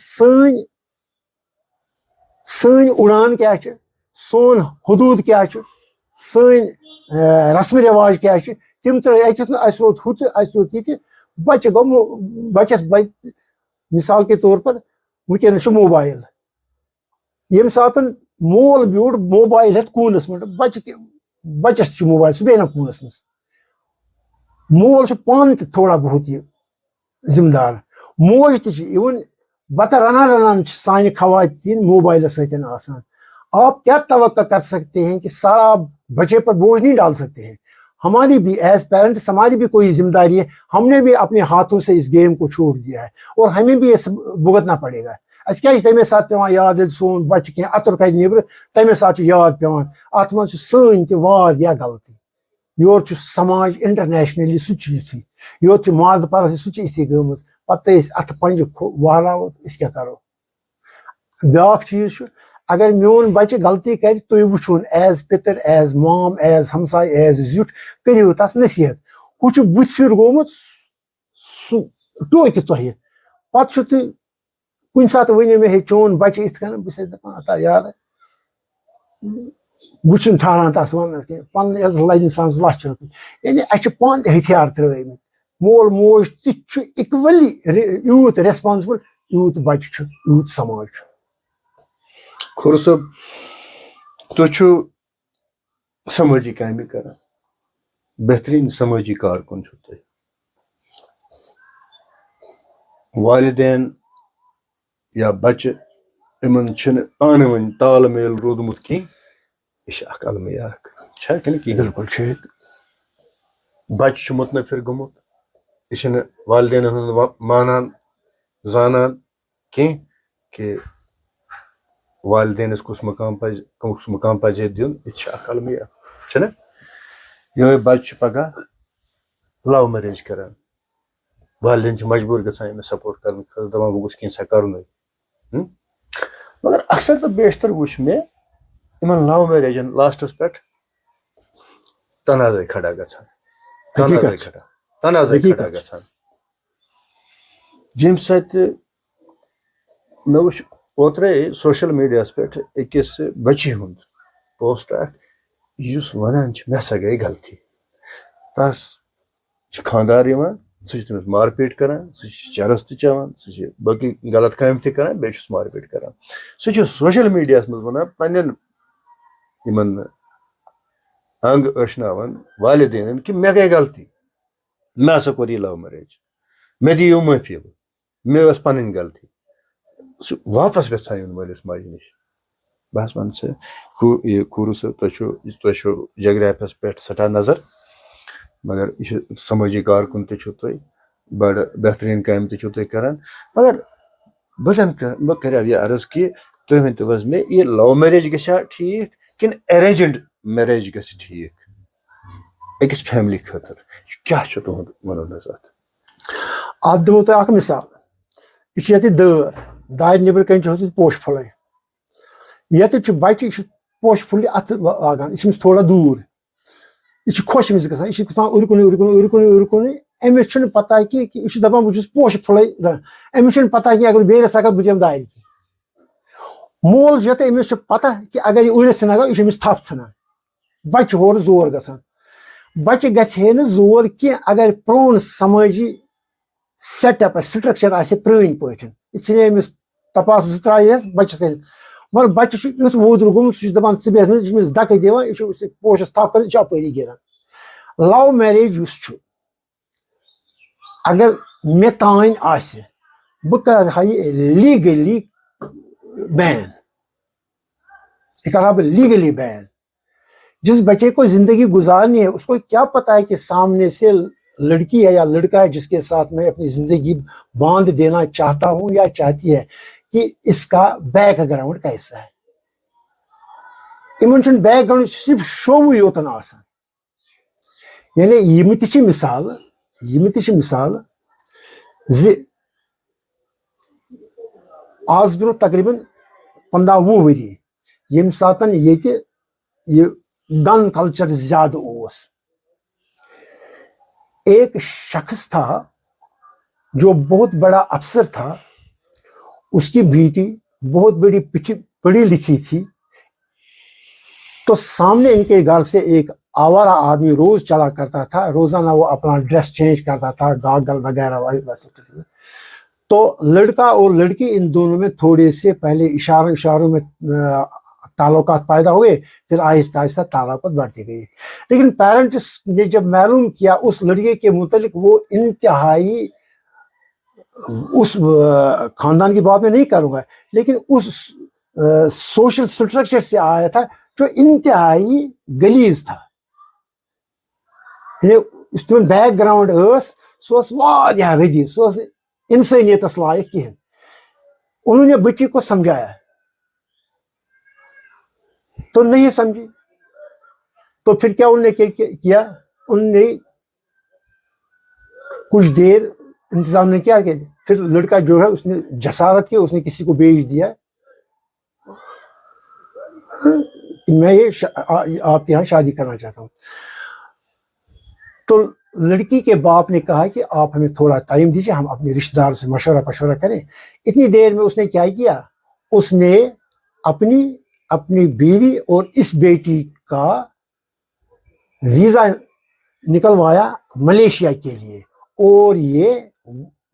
سٲنۍ اُڑان کیاہ چھِ سون حدوٗد کیاہ چھُ سٲنۍ رسمہِ رٮ۪واج کیاہ چھِ تِم ترٛٲے اَتہِ نہٕ اَسہِ روٗد ہُہ تہِ اَسہِ روٗد یہِ تہِ بچہِ گوٚو بچس مِثال کے طور پر وٕنکیٚنس چھُ موبایل ییٚمہِ ساتہٕ مول بیوٗٹھ موبایل ہٮ۪تھ کوٗنس منٛز بچس تہِ چھُ موبایل سُہ بیٚہہِ نا کوٗنس منٛز مول چھُ پانہٕ تہِ تھوڑا بہت یہِ ذمہٕ دار موج تہِ چھِ اِوٕن بتہٕ رنان چھِ سانہِ خواتین موبائلس سۭتۍ آسان آپ کیا توقع کر سکتے ہیں کہ سارا بچے پر بوجھ نہیں ڈال سکتے ہیں ہماری بھی ایز پیرنٹس ہماری بھی کوئی ذمہ داری ہے ہم نے بھی اپنے ہاتھوں سے اس گیم کو چھوڑ دیا ہے اور ہمیں بھی یہ بھگتنا پڑے گا اَسہِ کیٛازِ چھِ تَمے ساتہٕ پیٚوان یاد ییٚلہِ سون بچہِ کینٛہہ اَتُر کَرِ نیٚبرٕ تَمے ساتہٕ چھُ یاد پیٚوان اَتھ منٛز چھِ سٲنۍ تہِ واریاہ غلطی یورٕ چھُ سماج انٹرنیشنلی سُہ تہِ چھُ یِتھُے یورٕ چھُ مادٕ پرستی سُہ تہِ چھِ یِتھٕے گٔمٕژ پتہٕ أسۍ اَتھٕ پنجہِ وہراوو أسۍ کیٛاہ کرو بیٛاکھ چیٖز چھُ اگر میون بچہِ غلطی کرِ تُہۍ وٕچھوُن ایز پِتٕر ایز مام ایز ہمساے ایز زیُٹھ کٔرِو تس نصیحت ہُہ چھُ بٕتھِ پھِرِ گوٚمُت سُہ ٹوکہِ تۄہہِ پتہٕ چھُ تُہۍ کُنہِ ساتہٕ ؤنِو مےٚ ہے چون بچہِ یِتھ کٔنۍ بہٕ چھَس دپان ہتا یارٕ بہٕ چھُنہٕ ٹھہران تس وننس کینٛہہ پنٕنۍ عزت لگہِ اِنسانس لچھ رۄپیہِ یعنی اَسہِ چھِ پانہٕ تہِ ہتھیار ترٛٲومٕتۍ مول موج تہِ چھُ اِکولی یوٗت ریسپانسبل یوت بچہ یوت سماج. کھور صٲب تُہۍ چھِو سمٲجی کامہِ کران, بہتریٖن سمٲجی کارکُن چھِو تُہۍ. والدین یا بچہ یِمن چھِنہٕ پانہٕ ؤنۍ تال میل روٗدمُت کینٛہہ, یہِ چھِ اکھ المیہ اکھ, چھا کِنہٕ کینٛہہ؟ بالکل چھُ ییٚتہِ. بچہ چھُ مُتنفر گوٚمُت, یہِ چھُنہٕ والدینن ہُنٛد مانان زانان کینٛہہ کہِ والدینس کُس مقام پزِ دیُن, یہِ چھِ اکھ المیہ, چھُنہ؟ یِہوے بچہ چھُ پگاہ لو میریج کران, والدین چھِ مجبوٗر گژھان أمِس سپورٹ کرنہٕ خٲطرٕ, دپان بہٕ گوٚژھ کینٛژھا کرنُے. مگر اکثر تہٕ بیشتر وٕچھ مےٚ یِمن لو میریجن لاسٹس پٮ۪ٹھ تنازے کھڑا گژھان, تنازے کھڑا گژھان, ییٚمہِ سۭتۍ مےٚ وٕچھ اوترے سوشل میڈیاہس پٮ۪ٹھ أکِس بچی ہُنٛد پوسٹ اکھ, یُس ونان چھُ مےٚ ہسا گٔے غلطی. تس چھُ خانٛدار یِوان, سُہ چھُ تٔمِس مار پیٖٹ کران, سُہ چھُ چرس تہِ چٮ۪وان, سُہ چھُ باقٕے غلط کامہِ تہِ کران, بیٚیہِ چھُس مار پیٖٹ کران. سُہ چھُ سوشل میڈیاہس منٛز ونان پننٮ۪ن یِمن انگ ٲشناوان والدینن کہِ مےٚ گٔے غلطی, مےٚ ہسا کوٚر یہِ لو میریج, مےٚ دِیِو معٲفی, مےٚ ٲس پنٕنۍ غلطی. سُہ واپس یژھان یُن مٲلِس ماجہِ نِش. بہٕ حظ ونہٕ ژےٚ یہِ کھوٗرو صٲب, تۄہہِ چھُو جغرافیس پٮ۪ٹھ سٮ۪ٹھاہ نظر, مگر یہِ چھُ سمٲجی کارکُن تہِ چھِو تُہۍ, بڑٕ بہتریٖن کامہِ تہِ چھِو تُہۍ کران. مگر بہٕ کریو یہِ عرض کہِ تُہۍ ؤنۍتو حظ مےٚ, یہِ لو میریج گژھیا ٹھیٖک کِنہٕ ایرینجڈ میریج گژھِ ٹھیٖک أکِس فیملی خٲطرٕ؟ کیٛاہ چھُ تُہُنٛد وَنُن حظ اَتھ؟ اَتھ دِمو تۄہہِ اکھ مِثال. یہِ چھِ ییٚتہِ دٲر, دارِ نیٚبرٕ کَنۍ چھُ ہوٚتُتھ پوشہٕ پھُلَے, ییٚتٮ۪تھ چھُ بَچہِ, یہِ چھُ پوشہٕ پھُلہِ اَتھٕ لاگان, یہِ چھِ أمِس تھوڑا دوٗر, یہِ چھُ خۄش أمِس گژھان, یہِ چھُ گژھان اوٚرۍ کُنُے اوٚرۍ کُنُے اوٚرۍ کُنُے اوٚرۍ کُنُے. أمِس چھُنہٕ پتہ کہِ یہِ چھُ دپان بہٕ چھُس پوشہٕ پھُلَے رَنان, أمِس چھُنہٕ پتہ کہِ اگر بیٚیہِ رٮ۪تھ لگان بہٕ دِمہٕ دارِ کینٛہہ. مول چھُ ییٚتہِ, أمِس چھُ پتہ کہِ اگر یہِ اُرِتھ ژھٕنان گوٚو, یہِ چھُ أمِس تھپھ ژھٕنان. بچہِ چھُ ہورٕ زور گژھان. بچہِ گژھِ ہے نہٕ زور کینٛہہ اگر پرٛون سمٲجی سیٹ اپ آسہِ, سٹرکچر آسہِ پرٛٲنۍ پٲٹھۍ. یہِ ژھٕنے أمِس تپاس زٕ ترٛایہس بچس سۭتۍ, مگر بچہِ چھُ یُتھ وودُر گوٚمُت, سُہ چھُ دپان ژٕ بیٚہہ, یہِ چھُ أمِس دکہٕ دِوان, یہِ چھُ پوشس تھپھ کران, یہِ چھُ اپٲری گِران. لو میریج یُس چھُ, اگر مےٚ تانۍ آسہِ, بہٕ کرٕ ہا یہِ لیٖگلی بین, یہ کرا بہٕ لیگلی بین. جس بچے کو زندگی گزارنی ہے اس کو کیا پتا ہے کہ سامنے سے لڑکی ہے یا لڑکا ہے جس کے ساتھ میں اپنی زندگی باندھ دینا چاہتا ہوں یا چاہتی ہے, کہ اس کا بیک گراؤنڈ کیسا ہے. یِمن چھُنہٕ بیک گراؤنڈ, صرف شووٕے یوتن آسان. یعنی یِمہٕ تہِ چھِ مِثال زِ آز برونٛہہ تقریٖباً 15-20 ؤری ییٚمہِ ساتہٕ ییٚتہِ یہِ گن کلچر زیادٕ اوس, ایک شخص تھا جو بہت بڑا افسر تھا, اس کی بیٹی بہت بڑی پڑھی لکھی تھی, تو سامنے ان کے گھر سے ایک آوارہ آدمی روز چلا کرتا تھا, روزانہ وہ اپنا ڈریس چینج کرتا تھا, گاگل وغیرہ ویسے. تو لڑکا اور لڑکی ان دونوں میں تھوڑے سے پہلے اشاروں میں تعلقات پیدا ہوئے, پھر آہستہ آہستہ تعلقات بڑھتی گئی. لیکن پیرنٹس نے جب معلوم کیا اس لڑکے کے متعلق, وہ انتہائی, اس خاندان کی بات میں نہیں کروں گا, لیکن اس سوشل سٹرکچر سے آیا تھا جو انتہائی غلیظ تھا. یعنی اس میں بیک گراؤنڈ سو واریاہ ردی, سو انسانیتس لائق کہین. انہوں نے بچی کو سمجھایا تو نہیں سمجھی, تو پھر کیا انہوں نے کیا, انہوں نے کچھ دیر انتظام نے کیا کہ پھر لڑکا جو ہے اس نے جسارت کی, اس نے کسی کو بھیج دیا کہ میں یہ آپ کے یہاں شادی کرنا چاہتا ہوں. تو لڑکی کے باپ نے کہا کہ آپ ہمیں تھوڑا ٹائم دیجیے, ہم اپنے رشتہ داروں سے مشورہ کریں. اتنی دیر میں اس نے کیا, اس نے اپنی بیوی اور اس بیٹی کا ویزا نکلوایا ملیشیا کے لیے, اور یہ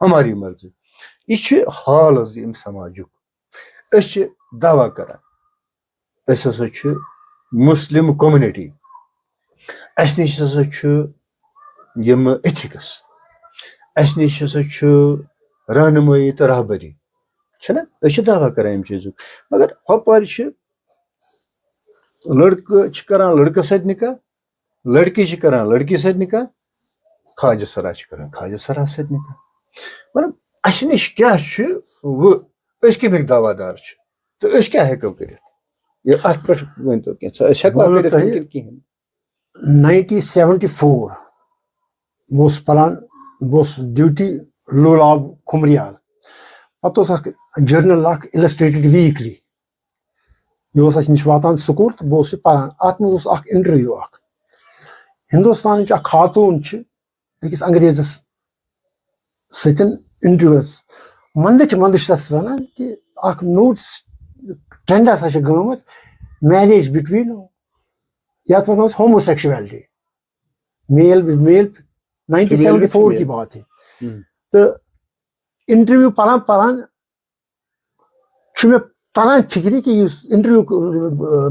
ہماری مرضی. یہ چھُ حال حظ ییٚمہِ سماجُک. أسۍ چھِ دعوا کران أسۍ ہسا چھِ مسلم کومنٹی. اَسہِ نِش ہسا چھُ یِم ایتھکس, اَسہِ نِش ہسا چھُ رہنمٲیی تہٕ رہبری چھُنہ. أسۍ چھِ دعوا کران اَمہِ چیٖزُک. مگر ہۄپٲرۍ چھِ لڑکہٕ چھِ کران لڑکس سۭتۍ نکاح, لڑکی چھِ کران لڑکی سۭتۍ نکاح, خواجہ سرا چھِ کران خواجہ سرا سۭتۍ نکاح. مطلب اَسہِ نِش کیٛاہ چھُ وۄنۍ, أسۍ کَمِکۍ دعوا دار چھِ تہٕ أسۍ کیٛاہ ہٮ۪کو کٔرِتھ؟ یہِ اَتھ پٮ۪ٹھ ؤنۍتو کینٛژھا, أسۍ ہٮ۪کوا کٔرِتھ کِنہٕ کِہیٖنۍ؟ 1974 بہٕ اوسُس پران, بہٕ اوسُس ڈیوٹی لولاب کھُمریال. پتہٕ اوس اکھ جرنل اکھ اِلسٹریٹڈ ویٖکلی, یہِ اوس اَسہِ نِش واتان سکوٗل تہٕ بہٕ اوسُس یہِ پران. اَتھ منٛز اوس اکھ انٹرویو اکھ, ہندوستانٕچ اکھ خاتوٗن چھِ أکِس انگریزس سۭتۍ انٹرویوس. منٛدٕ چھِ تَتھ وَنان کہِ اکھ نوٚو ٹرینڈ ہسا چھِ گٔمٕژ میریج بِٹویٖن, یَتھ وَنو أسۍ ہوموسیکشویلٹی, میل ود میل. 1974 کی بات ہے. تہٕ انٹرویو پران چھُ مےٚ تران فِکرِ کہِ یُس انٹرویو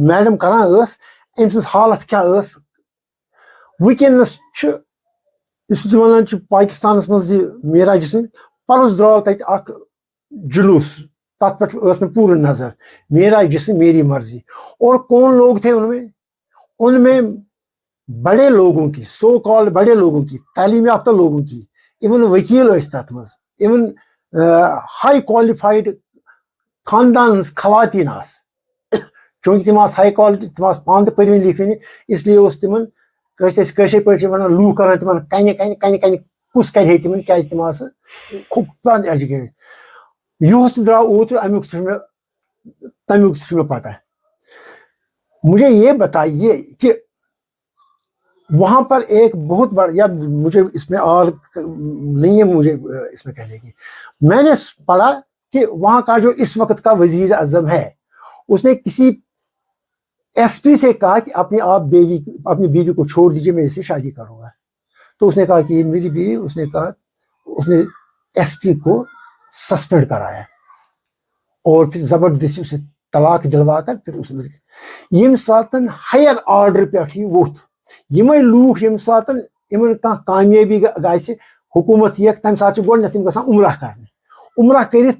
میڈم کران ٲس أمۍ سٕنٛز حالت کیٛاہ ٲس. وٕنکیٚنس چھُ یُس تُہۍ وَنان چھِ پاکِستانس منٛز یہِ میرا جسم, پرُس درٛاو تَتہِ اکھ جلوٗس, تَتھ پٮ۪ٹھ ٲس مےٚ پوٗرٕ نظر, میرا جسم میری مرضی. اور کون لوگ تھے ان میں بڑے لوگوں کی, سو کالڈ بڑے لوگوں کی, تعلیم یافتہ لوگوں کی, ایون وکیل ٲسۍ تَتھ منٛز, ایون ہائی کوالیفایڈ خاندان ہٕنٛز خواتیٖن آسہٕ. چوٗنٛکہِ تِم آسہٕ ہائی کالٹی, تِم آسہٕ پانہٕ تہِ پٔرۍوٕنۍ لیکھوٕنۍ, اس لیے اوس تِمن أسۍ کٲشِر پٲٹھۍ چھِ وَنان لوٗکھ کران تِمن کنہِ کُس کرِ ہے تِمن, کیازِ تِم آسہٕ خوب ایجوکیٹڈ. یُہُس تہِ درٛاو اوترٕ, امیُک تہِ چھُ مےٚ تمیُک تہِ چھُ مےٚ پتہ. مجھے یہ بتائیے کہ وہاں پر ایک بہت بڑا, یا مجھے اس میں اور نہیں ہے مجھے اس میں کہنے کی, میں نے پڑھا کہ وہاں کا جو اس وقت کا وزیر اعظم ہے اس نے کسی ایس پی سے کہا کہ اپنی بیوی کو چھوڑ دیجیے, میں اس سے شادی کروں گا. تو اس نے کہا کہ یہ میری بیوی, اس نے کہا, اس نے ایس پی کو سسپینڈ کرایا اور پھر زبردستی اسے طلاق دلوا کر پھر اس لڑکی یم ساتن ہائر آرڈر پہ ووت. یمے لوک یم ساتن یمن کانٛہہ کامیٲبی گژھِ, حکوٗمت یِیَکھ, تمہِ ساتہٕ چھِ گۄڈنیٚتھ یِم گژھان عمرہ کرنہِ. عمرہ کٔرِتھ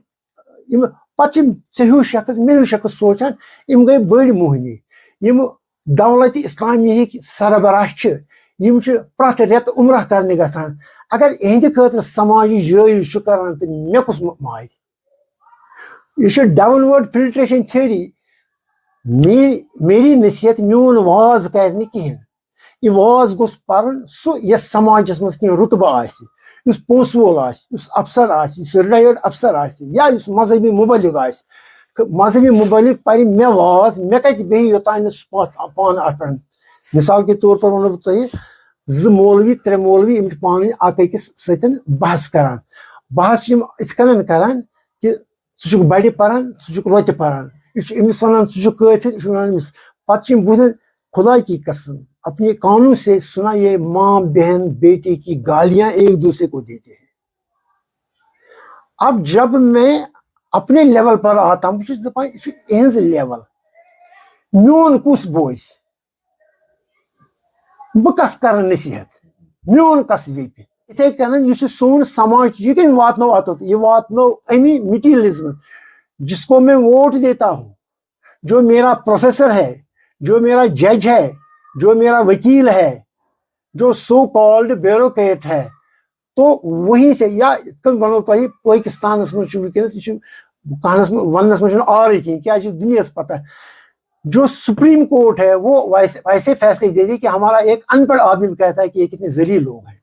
یِم پتہٕ چھِ ژےٚ ہیوٗ شخص مےٚ ہیوٗ شخص سونٛچان یِم گٔے بٔڑۍ موہنی. یِم دولت اسلامیہٕکۍ سربراہ چھِ, یِم چھِ پرٛٮ۪تھ رٮ۪تہٕ عمرہ کرنہِ گژھان. اگر یِہنٛدِ خٲطرٕ سماجی جٲیز چھُ کران تہٕ مےٚ کُس مارِ. یہ چھِ ڈاؤن ورڈ فلٹریشن تھیوری. میری نصیحت میون واز کرِ نہٕ کِہینۍ. یہ واز گوٚژھ پرُن سُہ یس سماجس منٛز کینٛہہ رُتبہٕ آسہِ, یُس پونٛسہٕ وول آسہِ, یُس افسر آسہِ, یُس رِٹایٲرڈ افسر آسہِ, یا یُس مذہبی مُبلِغ آسہِ. مذہبی مُبلِغ پرِ مےٚ واز, مےٚ کتہِ بیٚہہِ یوٚتانۍ نہٕ سُہ پانہٕ اتھ پٮ۪ٹھ. مثال کے طور پر ونو بہٕ تۄہہِ, زٕ مولوی ترٛےٚ مولوی یِم چھِ پانہٕ ؤنۍ اکھ أکِس سۭتۍ بحث کران. بحث چھِ یِم یِتھ کٔنۍ کران کہِ ژٕ چھُکھ بڑِ پران, ژٕ چھُکھ لۄتہِ پران, یہِ چھُ أمِس وَنان ژٕ چھُکھ کٲفِر, یہِ چھُ وَنان أمِس. پتہٕ چھِ یِم بُتھِ خدا کی قسم اپنے کانوں سے سنا یہ ماں بہن بیٹی کی گالیاں ایک دوسرے کو دیتے ہیں. اب جب میں اپنے لیول پر آتا ہوں, بہٕ چھُس دپان یہِ چھُ اِہنٛز لیول, میون کُس بوزِ, بہٕ کس کرٕ نصیحت, میون کس ویپہِ. یِتھے کٔنۍ یُس یہِ سون سماج چھُ, یہِ کٔمۍ واتنو اتھ, یہِ واتنو امی مٹیریلزم, جس کو میں ووٹ دیتا ہوں, جو میرا پروفیسر ہے, جو میرا جج ہے, جو میرا وکیل ہے, جو سو کالڈ بیوروکریٹ ہے. تو وہیں سے, یا ونو تۄہہِ پٲکِستانس منٛز چھُ وٕنکیٚنس, یہِ چھُ کہنس وننس منٛز چھُنہٕ آرٕے کینٛہہ, کیٛازِ چھُ دُنیاہس پتہ, جو سپریم کورٹ ہے وہ ویسے فیصلے دے دی کہ ہمارا ایک ان پڑھ آدمی بھی کہتا ہے کہ یہ کتنے ذلیل لوگ ہیں.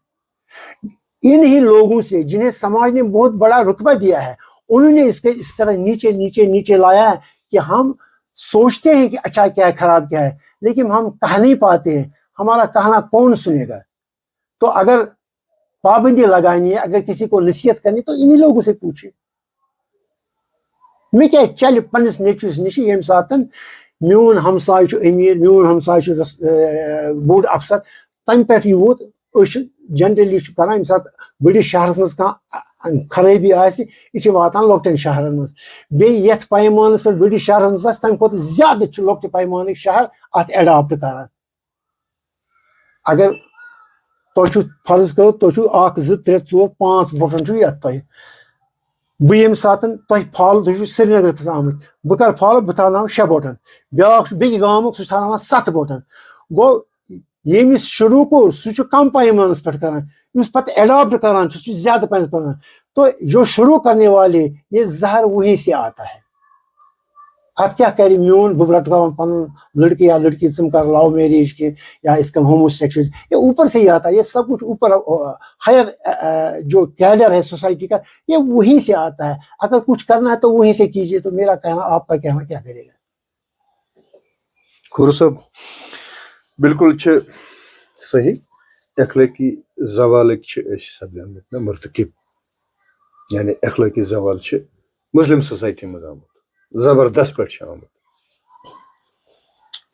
ان ہی لوگوں سے جنہیں سماج نے بہت بڑا رتبہ دیا ہے, انہوں نے اس کے اس طرح نیچے نیچے نیچے لایا ہے کہ ہم سوچتے ہیں کہ اچھا کیا ہے, خراب کیا ہے, لیکن ہم کہہ نہیں پاتے ہیں. ہمارا کہنا کون سنے گا؟ تو اگر پابندی لگانی ہے, اگر کسی کو نصیحت کرنی, تو انہی لوگوں سے پوچھے. مےٚ کیٛاہ چلہِ پننس نیچوِس نِش ییٚمہِ ساتہٕ میون ہمساے چھُ امیر, میون ہمساے چھُ بوٚڑ افسر, تمہِ پٮ۪ٹھ یہِ ووت. أسۍ چھِ جنرلی چھُ کران ییٚمہِ ساتہٕ بٔڑِس شہرس منٛز کانٛہہ خرابی آسہِ یہِ چھِ واتان لۄکٹٮ۪ن شہرن منٛز بیٚیہِ یتھ پیمانس پٮ۪ٹھ بٔڑِس شہرس منٛز آسہِ تمہِ کھۄتہٕ زیادٕ چھِ لۄکٹہِ پیمانٕکۍ شہر اتھ ایڈاپٹ کران اگر تۄہہِ چھُو فرض کرو تۄہہِ چھُو 1 2 3 4 5 بٹن چھُ یتھ تۄہہِ بہٕ ییٚمہِ ساتہٕ تۄہہِ فالو تُہۍ چھُو سرینگر پٮ۪ٹھ آمٕتۍ بہٕ کرٕ فالو بہٕ تھاوناو 6 بٹن بیٛاکھ چھُ بیٚکہِ گامُک سُہ چھُ تھاوناوان 7 بٹن گوٚو ییٚمِس شروع کوٚر سُہ چھُ کم پیمانس پٮ۪ٹھ کران یُس پتہٕ ایڈاپٹ کران چھُ سُہ چھُ زیادٕ پیمانس پٮ۪ٹھ کران تو جو شروع کرنے والے یہ زہر وہیں سے آتا ہے اتھ کیا کرِ میون بہٕ رٹراوان پنُن لڑکے یا لڑکی ژم کر لو میریج کی یا اس کا ہومو سیکشل یہ اوپر سے ہی آتا ہے یہ سب کچھ اوپر ہائر جو کیڈر ہے سوسائٹی کا یہ وہیں سے آتا ہے اگر کچھ کرنا ہے تو وہیں سے کیجیے تو میرا کہنا آپ کا کہنا کیا کرے گا خور صاحب بالکل صحیح اخلاقی زوالک سپدیمت مرتکب یعنی اخلاقی زوال مسلم سوسائٹی مز آمت زبردست پہ آمت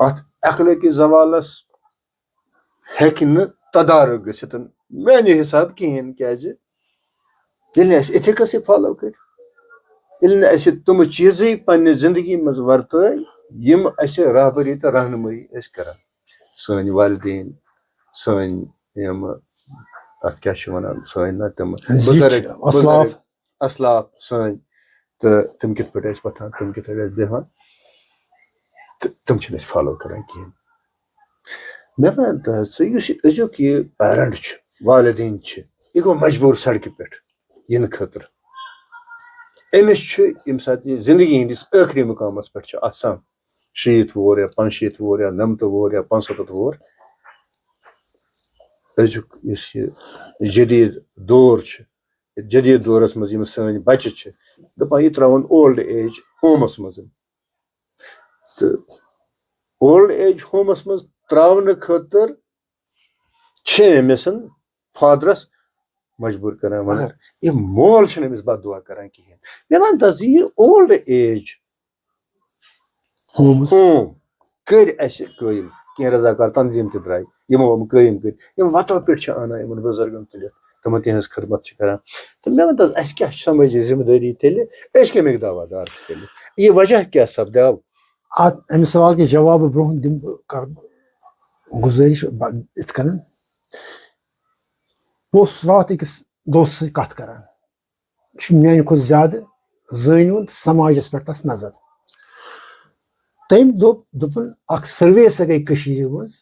ات اخلاقی زوالس ہیکہ تدارک گژھت میانہ حساب کہین کیازِ ییٚلہِ نہٕ أسۍ ایتھکسٕے فالو کٔرۍ ییٚلہِ نہٕ أسۍ تِم چیٖزٕے پننہِ زندگی منٛز ورتٲے یِم اَسہِ رہبری تہٕ رہنمٲیی ٲسۍ کران سٲنۍ والدین سٲنۍ یِم اتھ کیاہ چھِ ونان سٲنۍ نہ تِم اسلاف سٲنۍ تہٕ تِم کِتھ پٲٹھۍ ٲسۍ وۄتھان تِم کِتھ پٲٹھۍ ٲسۍ بیٚہوان تہٕ تِم چھِنہٕ أسۍ فالو کران کِہیٖنۍ مےٚ وَن تہٕ حظ ژٕ یُس یہِ أزیُک یہِ پیرنٹ چھُ والدین چھِ یہِ گوٚو مجبوٗر سڑکہِ پٮ۪ٹھ یِنہٕ خٲطرٕ أمِس چھُ ییٚمہِ ساتہٕ یہِ زندگی ہٕنٛدِس ٲخری مقامس پٮ۪ٹھ چھُ آسان 60 وُہُر یا 65 وُہُر یا 90 وُہُر یا 75 وُہُر أزیُک یُس یہِ جدیٖد دور چھُ جدیٖد دورس منٛز یِم سٲنۍ بچہِ چھِ دپان یہِ ترٛاوُن اولڈ ایج ہومس منٛز تہٕ اولڈ ایج ہومس منٛز ترٛاونہٕ خٲطرٕ چھِ أمِس فادرس مجبوٗر کران ونان یہِ مول چھُنہٕ أمِس بد دعا کران کِہیٖنۍ مےٚ ون تہٕ یہِ اولڈ ایج ہوم کٔرۍ اَسہِ قٲیِم کینٛہہ رضاکار تنظیٖم تہِ درٛاے یِمو یِم قٲیِم کٔرۍ یِم وتو پٮ۪ٹھ چھِ انان یِمن بُزرگن تُلِتھ تِمن تِہنٛز خدمت چھِ کران تہٕ مےٚ ون تہٕ اَسہِ کیاہ چھِ سمٲجی ذمہٕ دٲری تیٚلہِ أسۍ کَمیُک دعوادار چھِ تیٚلہِ یہِ وجہ کیاہ سپدیو اتھ امہِ سوال کہِ جواب برونٛہہ دِمہٕ بہٕ کرٕ بہٕ گُزٲرِش یِتھ کٔنن بہٕ اوسُس راتھ أکِس دوستس سۭتۍ کتھ کران یہِ چھُ میانہِ کھۄتہٕ زیادٕ زٲنۍوُن تہٕ سماجس پٮ۪ٹھ تس نظر تٔمۍ دوٚپُن اکھ سٔروے ہسا گٔے کٔشیٖرِ منٛز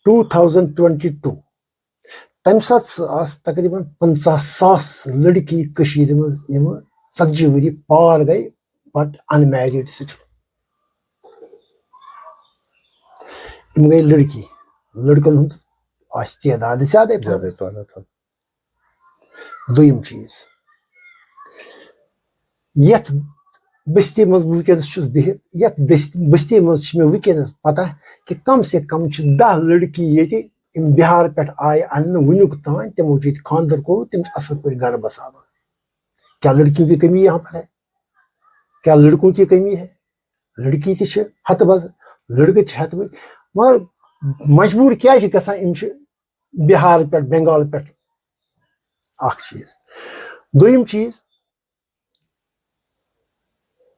2022 تمہِ ساتہٕ آسہٕ تقریٖبن 50,000 لڑکی کٔشیٖرِ منٛز یِمہٕ 40 ؤری پار گٔے بٹ ان میریٖڈ سٹل یِم گٔے لڑکی لڑکن ہُنٛد آسہِ تعداد زیادے دوٚیِم چیٖز یتھ بستی منٛز بہٕ وٕنکیٚنس چھُس بِہِتھ یتھ بستی منٛز چھِ مےٚ وٕنکیٚنس پتہ کہِ کم سے کم چھِ 10 لڑکی ییٚتہِ یِم بِہار پٮ۪ٹھ آیہِ اننہٕ وُنیُک تام تِمو چھُ ییٚتہِ خانٛدر کوٚرمُت تِم چھِ اصل پٲٹھۍ گرٕ بساوان کیا لڑکیوں کی کمی یہاں پر ہے کیا لڑکوں کی کمی ہے لڑکی تہِ چھِ ہتہٕ بزٕ لڑکہٕ تہِ چھِ ہتہٕ بزٕ مگر مجبوٗر کیازِ چھِ گژھان یِم چھِ بِہار پٮ۪ٹھ بنگال پٮ۪ٹھ اکھ چیٖز دوٚیِم چیٖز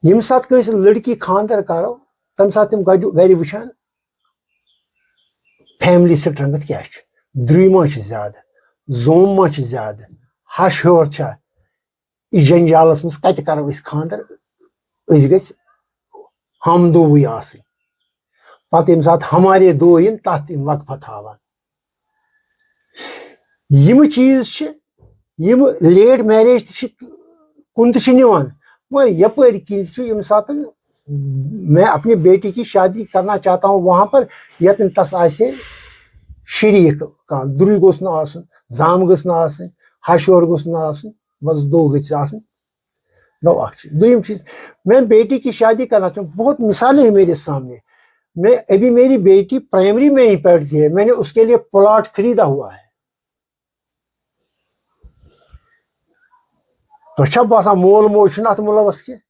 ییٚمہِ ساتہٕ کٲنٛسہِ لڑکی خانٛدر کرو تمہِ ساتہٕ تِم گرِ وٕچھان فیملی سٹرنگتھ کیاہ چھِ درٛوے ما چھِ زیادٕ زوم ما چھِ زیادٕ ہش ہیوٚر چھا یہِ جنجالس منٛز کتہِ کرو أسۍ خانٛدر أسۍ گٔژھۍ ہم دووٕے آسٕنۍ پتہٕ ییٚمہِ ساتہٕ ہمارے دو یِن تتھ یِم وقفہ تھاوان یِمہٕ چیٖز چھِ یِم لیٹ میریج تہِ چھِ کُن تہِ چھِ نِوان مگر یپٲرۍ کِنۍ چھُ ییٚمہِ ساتہٕ میں اپنی بیٹی کی شادی کرنا چاہتا ہوں وہاں پر یتن تس آسہِ شریٖک کانٛہہ درٛوے گوٚژھ نہٕ آسُن زام گٔژھ نہٕ آسٕنۍ ہش ہیوٚر گوٚژھ نہٕ آسُن بس دو گٔژھۍ آسٕنۍ گوٚو اکھ چیٖز دوٚیِم چیٖز میں بیٹی کی شادی کرنا چاہتا ہوں بہت مثالیں ہیں میرے سامنے میں ابھی میری بیٹی پرائمری میں ہی پڑھتی ہے میں نے اس کے لیے پلاٹ خریدا ہوا ہے تو چھا باسان مول موج چھُنہٕ اتھ مُلوث کینٛہہ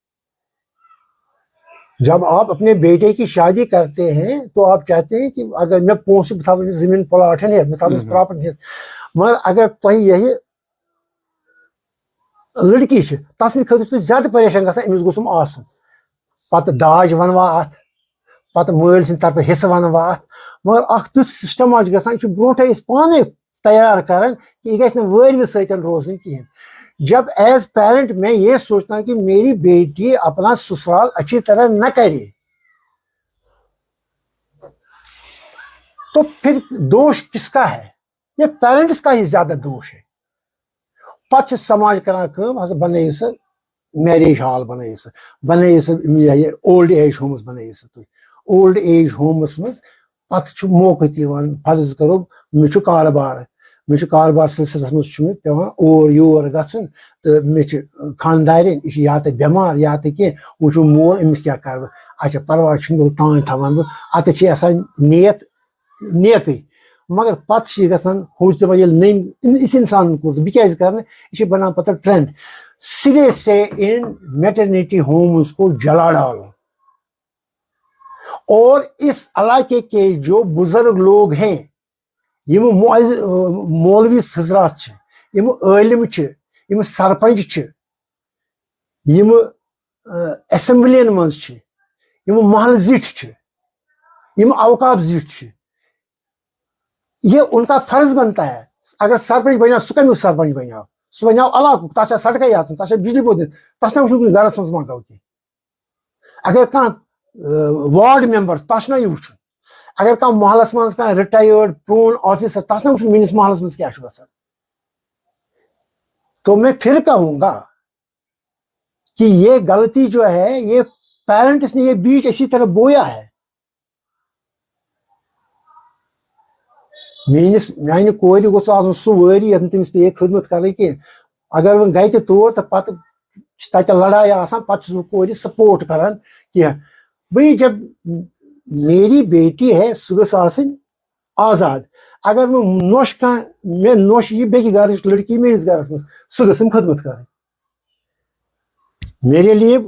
جب آپ اپنے بیٹے کی شادی کرتے ہیں تو آپ چاہتے ہیں کہ اگر میں پونسہٕ بہٕ تھاوٕ أمِس زٔمیٖن پلاٹ ہٮ۪تھ بہٕ تھاوٕ أمِس پراپرٹی ہٮ۪تھ مگر اگر تۄہہِ یہِ لڑکی تس خاطر زیادہ پریشان گژھان أمِس گوٚژھ آسُن پتہٕ داج ونوا اتھ پتہٕ مٲلۍ سٕنٛدِ طرفہٕ حصہٕ ونوا اتھ مگر اکھ تیُتھ سسٹما چھُ گژھان یہِ چھُ برونٹھے أسۍ پانے تیار کران کہ یہ گژھِ نہٕ وٲرۍوِ سۭتۍ روزٕنۍ کِہیٖنۍ. جب ایز پیرنٹ میں یہ سوچتا ہوں کہ میری بیٹی اپنا سسرال اچھی طرح نہ کرے تو پھر دوش کس کا ہے؟ یہ پیرنٹس کا ہی زیادہ دوش ہے. پتہ سماج کران کٲم ہسا بنٲیِو سا میریج ہال بنٲیِو سا یہ اولڈ ایج ہومز بنٲیِو سا تُہۍ اولڈ ایج ہومس منٛز پتہٕ چھُ موقعہٕ تہِ یِوان فرض کرو مےٚ چھُ کاربار سلسلس منٛز چھُ مےٚ پیٚوان اور یور گژھُن تہٕ مےٚ چھِ خانٛدارٮ۪ن یہِ چھِ یا تہِ بٮ۪مار یا تہِ کینٛہہ وۄنۍ چھُ مول أمِس کیٛاہ کرٕ بہٕ اچھا پرواے چھُنہٕ تانۍ تھاوان بہٕ اتٮ۪تھ چھِ آسان نیت نیکٕے مگر پتہٕ چھِ یہِ گژھان ہُہ چھُ دپان ییٚلہِ نٔنۍ یِتھ انسانن کوٚر بہٕ کیٛازِ کرٕ نہٕ یہِ چھِ بنان پتہٕ ٹرینڈ. سرے سے ان میٹرنیٹی ہومز کو جلا ڈالو اور اس علاقے کے جو بزرگ لوگ ہیں یم مولوی حضرات چھِ یم عٲلم چھِ یم سرپنچ چھِ یم اسمبلین منٛز چھِ یم محل زِٹھۍ چھِ یم اوقاف زِٹھۍ چھِ یہ ان کا فرض بنتا ہے. اگر سرپنچ بنیو سُہ کمیُک سرپنچ بنیو سُہ بنیو علاقُک تتھ چھا سڑکے آسان تتھ چھا بجلی بوٚد دِتھ تتھ چھُنہ وٕچھُن گرس منٛز ما گوٚو کینٛہہ. اگر کانٛہہ وارڈ ممبر تتھ چھُنہ یہِ وٕچھُن اگر کانٛہہ محلس منٛز کانٛہہ رِٹایٲرڈ پرون آفیسر تتھ چھُنہ وٕچھُن میٲنِس محلس منٛز کیٛاہ چھُ گژھان. تو میں پھر کہوں گا کہ یہ غلطی جو ہے یہ پیرنٹس نے یہ بیج اسی طرح بویا ہے. میانہِ کورِ گوٚژھ آسُن سُہ وٲری یتھ نہٕ تٔمِس پیٚیہِ خدمت کرٕنۍ کینٛہہ. اگر وۄنۍ گژھِ تہِ تور تہٕ پتہٕ چھِ تتہِ لڑایہِ آسان پتہٕ چھُس بہٕ کورِ سپورٹ کران کینٛہہ. بھئی جب میری بیٹی ہے سُہ گٔژھ آسٕنۍ آزاد. اگر وۄنۍ نۄش کانٛہہ مےٚ نۄش یہِ بیٚکہِ گرٕچ لڑکی میٲنِس گرس منٛز سُہ گٔژھٕم خدمت کرٕنۍ. میرے لیے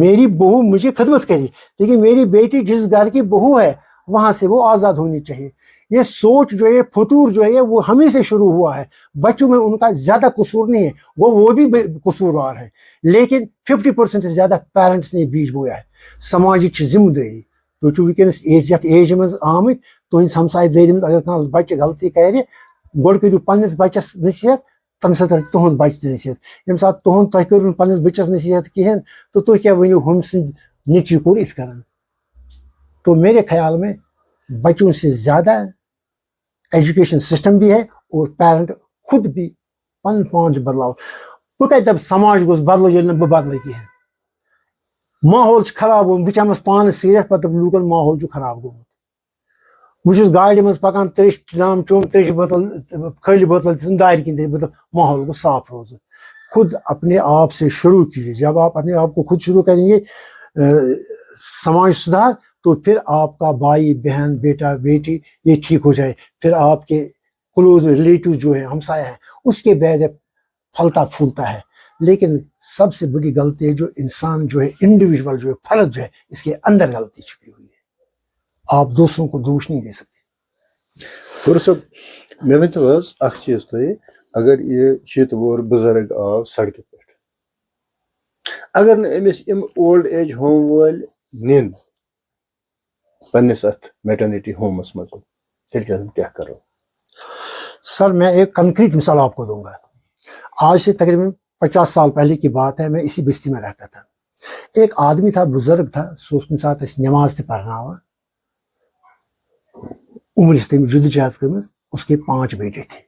میری بہو مجھے خدمت کرے لیکن میری بیٹی جس گھر کی بہو ہے وہاں سے وہ آزاد ہونی چاہیے. یہ سوچ جو ہے فطور جو ہے وہ ہمیں سے شروع ہوا ہے. بچوں میں ان کا زیادہ قصور نہیں ہے وہ بھی قصوروار ہے لیکن 50% سے زیادہ پیرنٹس نے بیج بویا ہے. سماجچ ذمہ داری تُہۍ چھِو وٕنکیٚنس یتھ ایجہِ منٛز آمٕتۍ تُہنٛدِ ہمساے دٲری منٛز اگر کانٛہہ بچہِ غلطی کرِ گۄڈٕ کٔرِو پننِس بچس نصیحت تمہِ ساتہٕ ہیٚکہِ تُہُنٛد بچہِ تہِ نصیحت. ییٚمہِ ساتہٕ تۄہہِ کٔرِو نہٕ پننِس بچس نصیحت کِہینۍ تہٕ تُہۍ کیٛاہ ؤنِو ہُمۍ سٕنٛدۍ نیٚچوۍ کوٚر یِتھ کٔنۍ. تو میرے خیال میں بچوں سے زیادہ ایجوکیشن سسٹم بھی ہے اور پیرنٹ خود بھی پن پان بدلاو. بہٕ کتہِ دپہٕ سماج گوٚژھ بدلو ییٚلہِ نہٕ بہٕ بدلے کِہینۍ. ماحول چھُ خراب گوٚمُت بہٕ چٮ۪مس پانہٕ سیٖرتھ پتہٕ دپہٕ لوٗکن ماحول چھُ خراب گوٚمُت. بہٕ چھُس گاڑِ منٛز پکان تریش جام چوٚم تریشہِ بوتل خٲلی بوتل دِژٕن دارِ کِنۍ بہٕ دپہٕ ماحول گوٚژھ صاف روزُن. خود اپنے آپ سے شروع کیجیے. جب آپ اپنے آپ کو خود شروع کریں گے سماج سدھار تو پھر آپ کا بھائی بہن بیٹا بیٹی یہ ٹھیک ہو جائے. پھر آپ کے کلوز ریلیٹو جو ہے ہمسایہ ہیں اس کے بعد پھلتا پھولتا ہے. لیکن سب سے بڑی غلطی ہے جو انسان جو ہے انڈیویجول جو ہے فرد جو ہے اس کے اندر غلطی چھپی ہوئی ہے. آپ دوسروں کو دوش نہیں دے سکتے. مےٚ ؤنۍتو حظ اکھ چیٖز تُہۍ اگر یہِ شیٖتہٕ وُہُر بُزرگ آو سڑکہِ پٮ۪ٹھ اگر نہٕ أمِس یِم اولڈ ایج ہوم وٲلۍ نِن پننِس اتھ میٹرنٹی ہومس منٛز تیٚلہِ کیٛاہ کرو؟ سر میں ایک کنکریٹ مثال آپ کو دوں گا. آج سے تقریباً 50 سال پہلے کی بات ہے. میں اسی بستی میں رہتا تھا. ایک آدمی تھا بزرگ تھا سُہ اوس کُنہِ ساتہٕ اَسہِ نماز تہِ پرناوان. عمر چھِ تٔمِس جدوجہد کٔرمٕژ. اس کے 5 بیٹے تھے.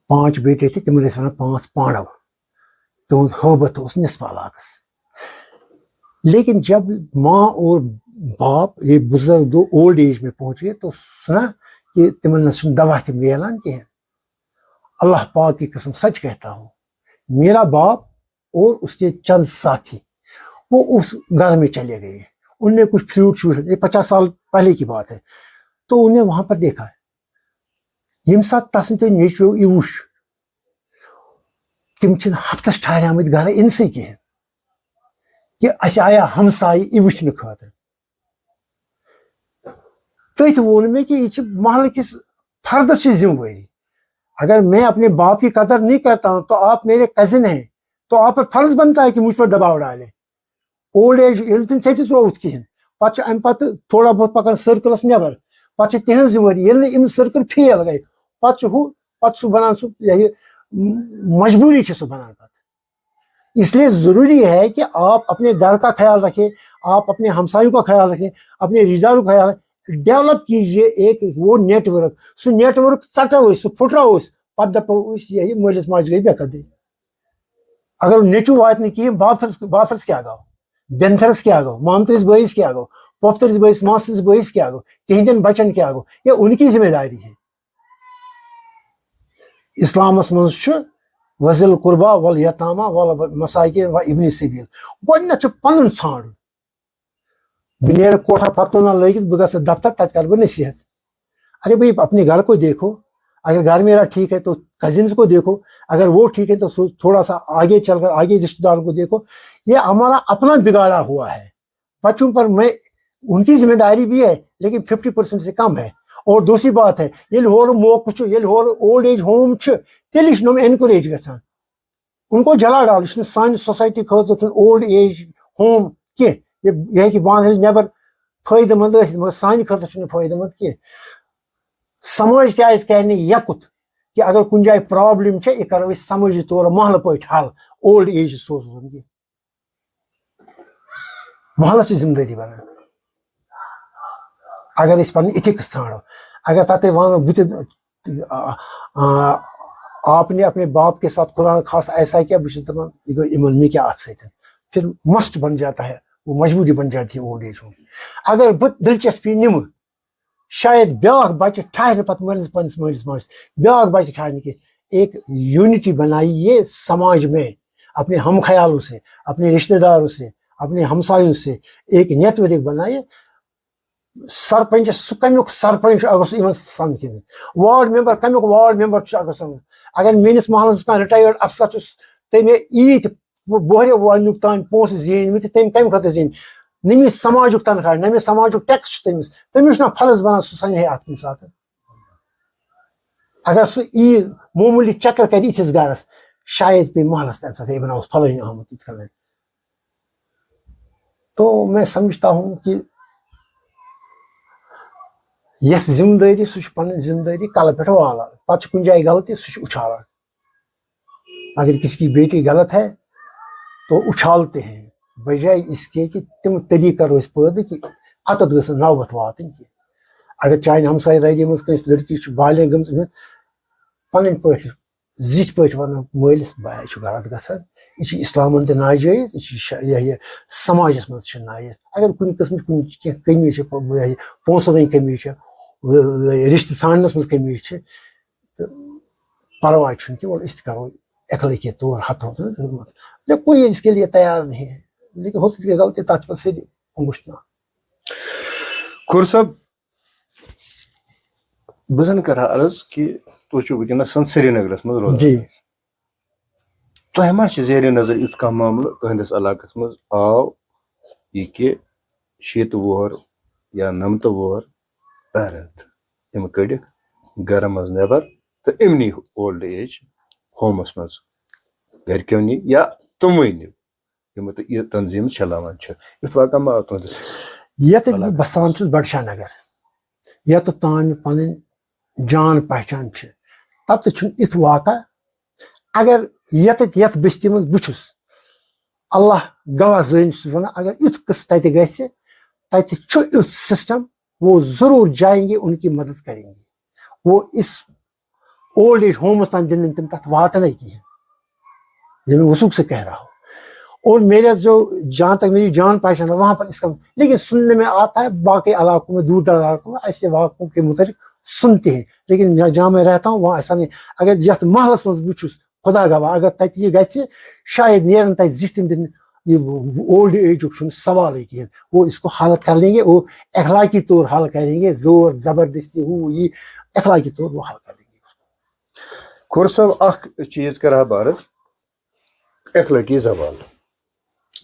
5 بیٹے تھے تِمن ٲسۍ وَنان 5 پانڈو. تِہُنٛد حٲبت اوس نصف علاقس. لیکن جب ماں اور باپ یہ بزرگ دو اولڈ ایج میں پہنچ گئے تو سنا کہ تمن نہ چھُنہٕ دوا تہِ میلان کینٛہہ. اللہ پاک کی قسم سچ کہتا ہوں میرا باپ اور اس کے چند ساتھی وہ اس گھر میں چلے گئے. ان نے کچھ فروٹ شوٹ یہ 50 سال پہلے کی بات ہے. تو انہیں وہاں پر دیکھا ییٚمہِ ساتہٕ تسن تہِ نیچویو یہِ وُچھ تِم چھِنہٕ ہفتس ٹھہرامٕتۍ گرٕ اِنسٕے کِہینۍ کہ اَسہِ آیا ہمسایہِ یہِ وٕچھنہٕ خٲطرٕ. تٔتھۍ ووٚن مےٚ کہ یہِ چھِ محلہٕ کِس فردس چھِ ذمہٕ وٲری. اگر میں اپنے باپ کی قدر نہیں کرتا ہوں تو آپ میرے کزن ہیں, تو آپ پر فرض بنتا ہے کہ مجھ پر دباؤ ڈالے. اولڈ ایج ییٚلہِ تٔمۍ ژےٚ تہِ ترٛووُتھ کِہیٖنۍ, پَتہٕ چھُ اَمہِ پَتہٕ تھوڑا بہت پَکان سٔرکٕلَس نٮ۪بر, پَتہٕ چھِ تِہٕنٛز ذِمہٕ وٲری. ییٚلہِ نہٕ یِم سٔرکٕل فیل گٔے پَتہٕ چھُ ہُہ, پَتہٕ چھُ سُہ بَنان سُہ یہِ مجبوٗری چھِ سُہ بَنان پَتہٕ. اس لیے ضروری ہے کہ آپ اپنے گھر کا خیال رکھیں, آپ اپنے ہمسایوں کا خیال رکھیں, اپنے رشتہ داروں کا خیال رکھیں, ڈیولپ کیجیے ایک وہ نیٹ ورک. سُہ نیٹ ورک ژٹو أسۍ, سُہ پھٕٹراوو أسۍ, پَتہٕ دَپو أسۍ یہِ مٲلِس ماجہِ گٔے بے قدری. اگر نیٚچوٗ واتہِ نہٕ کِہیٖنۍ, بابتھٕرس کیٛاہ گوٚو, بیٚنتھٕرس کیٛاہ گوٚو, مامتٕرِس بٲیِس کیٛاہ گوٚو, پۄپھتٕرِس بٲیِس ماسٹٕرِس بٲیِس کیٛاہ گوٚو, تِہنٛدٮ۪ن بچن کیٛاہ گوٚو, یہ ان کی ذمہ داری ہے. اسلامس منٛز چھُ وذل قربا والیتاما والمساکین و ابن السبیل. گۄڈٕنیتھ چھُ پنُن ژھانڈُن. بہٕ نیرٕ کوٹھا پتلونا لٲگِتھ, بہٕ گژھٕ دفتر, تتہِ کرٕ بہٕ نصیحت. ارے بھائی اپنے گھر کو دیکھو, اگر گھر میرا ٹھیک ہے تو کزنس کو دیکھو, اگر وہ ٹھیک ہے تو تھوڑا سا آگے چل کر آگے رشتے داروں کو دیکھو. یہ ہمارا اپنا بگاڑا ہوا ہے. بچوں پر میں ان کی ذمہ داری بھی ہے لیکن 50% سے کم ہے. اور دوسری بات ہے, ییٚلہِ ہورٕ موقعہٕ چھُ, ییٚلہِ ہورٕ اولڈ ایج ہوم چھُ, تیٚلہِ چھِ نۄم اینکوریج گژھان. ان کو جلا ڈال, یہِ چھُنہٕ سانہِ سوسایٹی خٲطرٕ چھُنہٕ اولڈ ایج ہوم کینٛہہ. یہِ ہیٚکہِ بانہٕ ہیٚلہِ نٮ۪بر فٲیدٕ منٛد ٲسِتھ مگر سانہِ خٲطرٕ چھُنہٕ فٲیدٕ منٛد کینٛہہ. سماج کیٛازِ کرِ نہٕ یکُت کہ اگر کُنہِ جایہِ پرابلم چھِ, یہِ کرو أسۍ سمٲجی طور محلہٕ پٲٹھۍ حل. اولڈ ایج سوزُن کینٛہہ, محلس چھِ ذمہٕ دٲری بنان. اگر أسۍ پنٕنۍ اِتھِکس ژھانڈو, اگر تتہِ وانو بہٕ تہِ آپ نے اپنے باپ کے ساتھ خدا خاص ایسا کیا, بہٕ چھُس دپان یہِ گوٚو یِمن مےٚ کیٛاہ اتھ سۭتۍ, پھر مسٹ بن جاتا ہے, وہ مجبوری بن جاتی ہے اولڈ ایج ہوم. اگر بہٕ دلچسپی نِمہٕ, شاید بیاکھ بچہ ٹھہرِ نہٕ پتہٕ مٲلِس پننس مٲلِس ماجہِ, بیاکھ بچہ ٹھہرِ نہٕ کینٛہہ. ایک یونٹی بنائیے سماج میں, اپنے ہم خیالوں سے, اپنے رشتے داروں سے, اپنے ہمسایوں سے ایک نیٹ ورک بنائیے. سرپنچ سُہ کمیُک سرپنچ اگر سُہ یِمن سمکھِ, وارڈ ممبر کمیُک وارڈ ممبر چھُ اگر سمکھِ. اگر میٲنِس محلس منٛز کانٛہہ رِٹایٲرڈ افسر چھُ, تٔمۍ ییٖتۍ بۄہرِ وۄنیُک تام پونٛسہٕ زیٖنۍمٕتۍ, تٔمۍ کمہِ خٲطرٕ زیٖنۍ, نٔمِس سماجُک تنخواہ, نٔمِس سماجُک ٹیکس چھُ تٔمِس چھُنہ فرض بنان سُہ سنہِ ہے اتھ کُنہِ ساتہٕ. اگر سُہ یی معموٗلی چکر کرِ یِتھِس گرس, شاید پیٚیہِ محلس تمہِ ساتہٕ, ہے بہٕ اوس پھلٲنۍ آمُت یِتھ کٔنۍ. تو میں سمجھتا ہوں کہ یس ذمہ دٲری سُہ چھُ پنٕنۍ ذمہ دٲری کلہٕ پٮ۪ٹھ والان. پتہٕ چھُ کُنہِ جایہِ غلطی, سُہ چھُ اُچھالان. اگر کسی کی بیٹی غلط ہے تو اچھالتے ہیں, بجائے اس کے کہ تم طریقہٕ کرو أسۍ پٲدٕ کہ اتتھ گٔژھ نہٕ نوبت واتٕنۍ کینٛہہ. اگر چانہِ ہمسایہِ دٲری منٛز کٲنٛسہِ لڑکی چھُ بالغ گٔمٕژ, پنٕنۍ پٲٹھۍ زِٹھۍ پٲٹھۍ ونان مٲلِس بیا چھُ غلط گژھان, یہِ چھُ اِسلامن تہِ ناجٲیز, یہِ چھُ سماجس منٛز چھُ ناجٲیز. اگر کُنہِ قٕسمٕچ کینٛہہ کٔمی چھِ, پونٛسن ہٕنٛز کٔمی چھِ, رشتہٕ ژھانڈنس منٛز کٔمی چھِ, تہٕ پرواے چھُنہٕ کینٛہہ, وَلہٕ أسۍ تہِ کرو اخلٲقی طور ہتھو, کوئی اس کے لیے تیار نہیں ہے, لیکن ہوتی کہ غلطی تتھ پہ سیدھی انگشتنا. کھور صٲب, بہٕ زن کرٕ ہا عرض کہِ تُہۍ چھِو وٕنکیٚنس سری نگرس منٛز روزان. جی, تۄہہِ ما چھِ زیرِ نظر یُتھ کانٛہہ معاملہٕ تُہنٛدِس علاقس منٛز آو یہِ کہِ 60 وُہر یا 90 وُہر پیرنٹ یِم کٔڑِکھ گرٕ منٛز نٮ۪بر تہٕ اِمنٕے اولڈ ایج ہومس منٛز گرِکیو نی یا تِموٕے نیو یِم تہٕ یہِ تنظیٖم چلاوان چھِ, یُتھ واقعہ ما آو تُہنٛدِس؟ یتھ بہٕ بسان چھُس بڈشاہ نگر, یتھ تام پنٕنۍ جان پہچان چھِ, تتہِ چھُنہٕ یُتھ واقعہ. اگر یتھ بستی منٛز بہٕ چھُس, اللہ گواہ زٲنۍ چھُس ونان, اگر یُتھ قصہٕ تتہِ گژھِ, تتہِ چھُ یُتھ سسٹم, وہ ضرور جائیں گے, ان کی مدد کریں گے. وہ اس اولڈ ایج ہومس تام دِنہٕ تِم تتھ واتنے کہیٖنۍ, یہ میں وثوق سے کہہ رہا ہوں. اور میرا جو جہاں تک میری جان پہچان ہے وہاں پر اس کا, لیکن سننے میں آتا ہے باقی علاقوں میں, دور دراز علاقوں میں ایسے واقعوں کے متعلق سنتے ہیں, لیکن جہاں میں رہتا ہوں وہاں ایسا نہیں. اگر یتھ محلس منٛز بہٕ چھُس, خدا گواہ اگر تتہِ یہِ گژھِ, شاید نیرن تتہِ زِٹھۍ تِم دِنہٕ یہ اولڈ ایجُک چھُنہٕ سوالٕے کہیٖنۍ. وہ اس کو حل کر لیں گے, وہ اخلاقی طور حل کریں گے, زور زبردستی ہو یہ اخلاقی طور وہ حل کر لیں گے اس کو. کھور صٲب, اکھ چیٖز کرٕ ہا بہٕ عرض, اخلٲقی زوال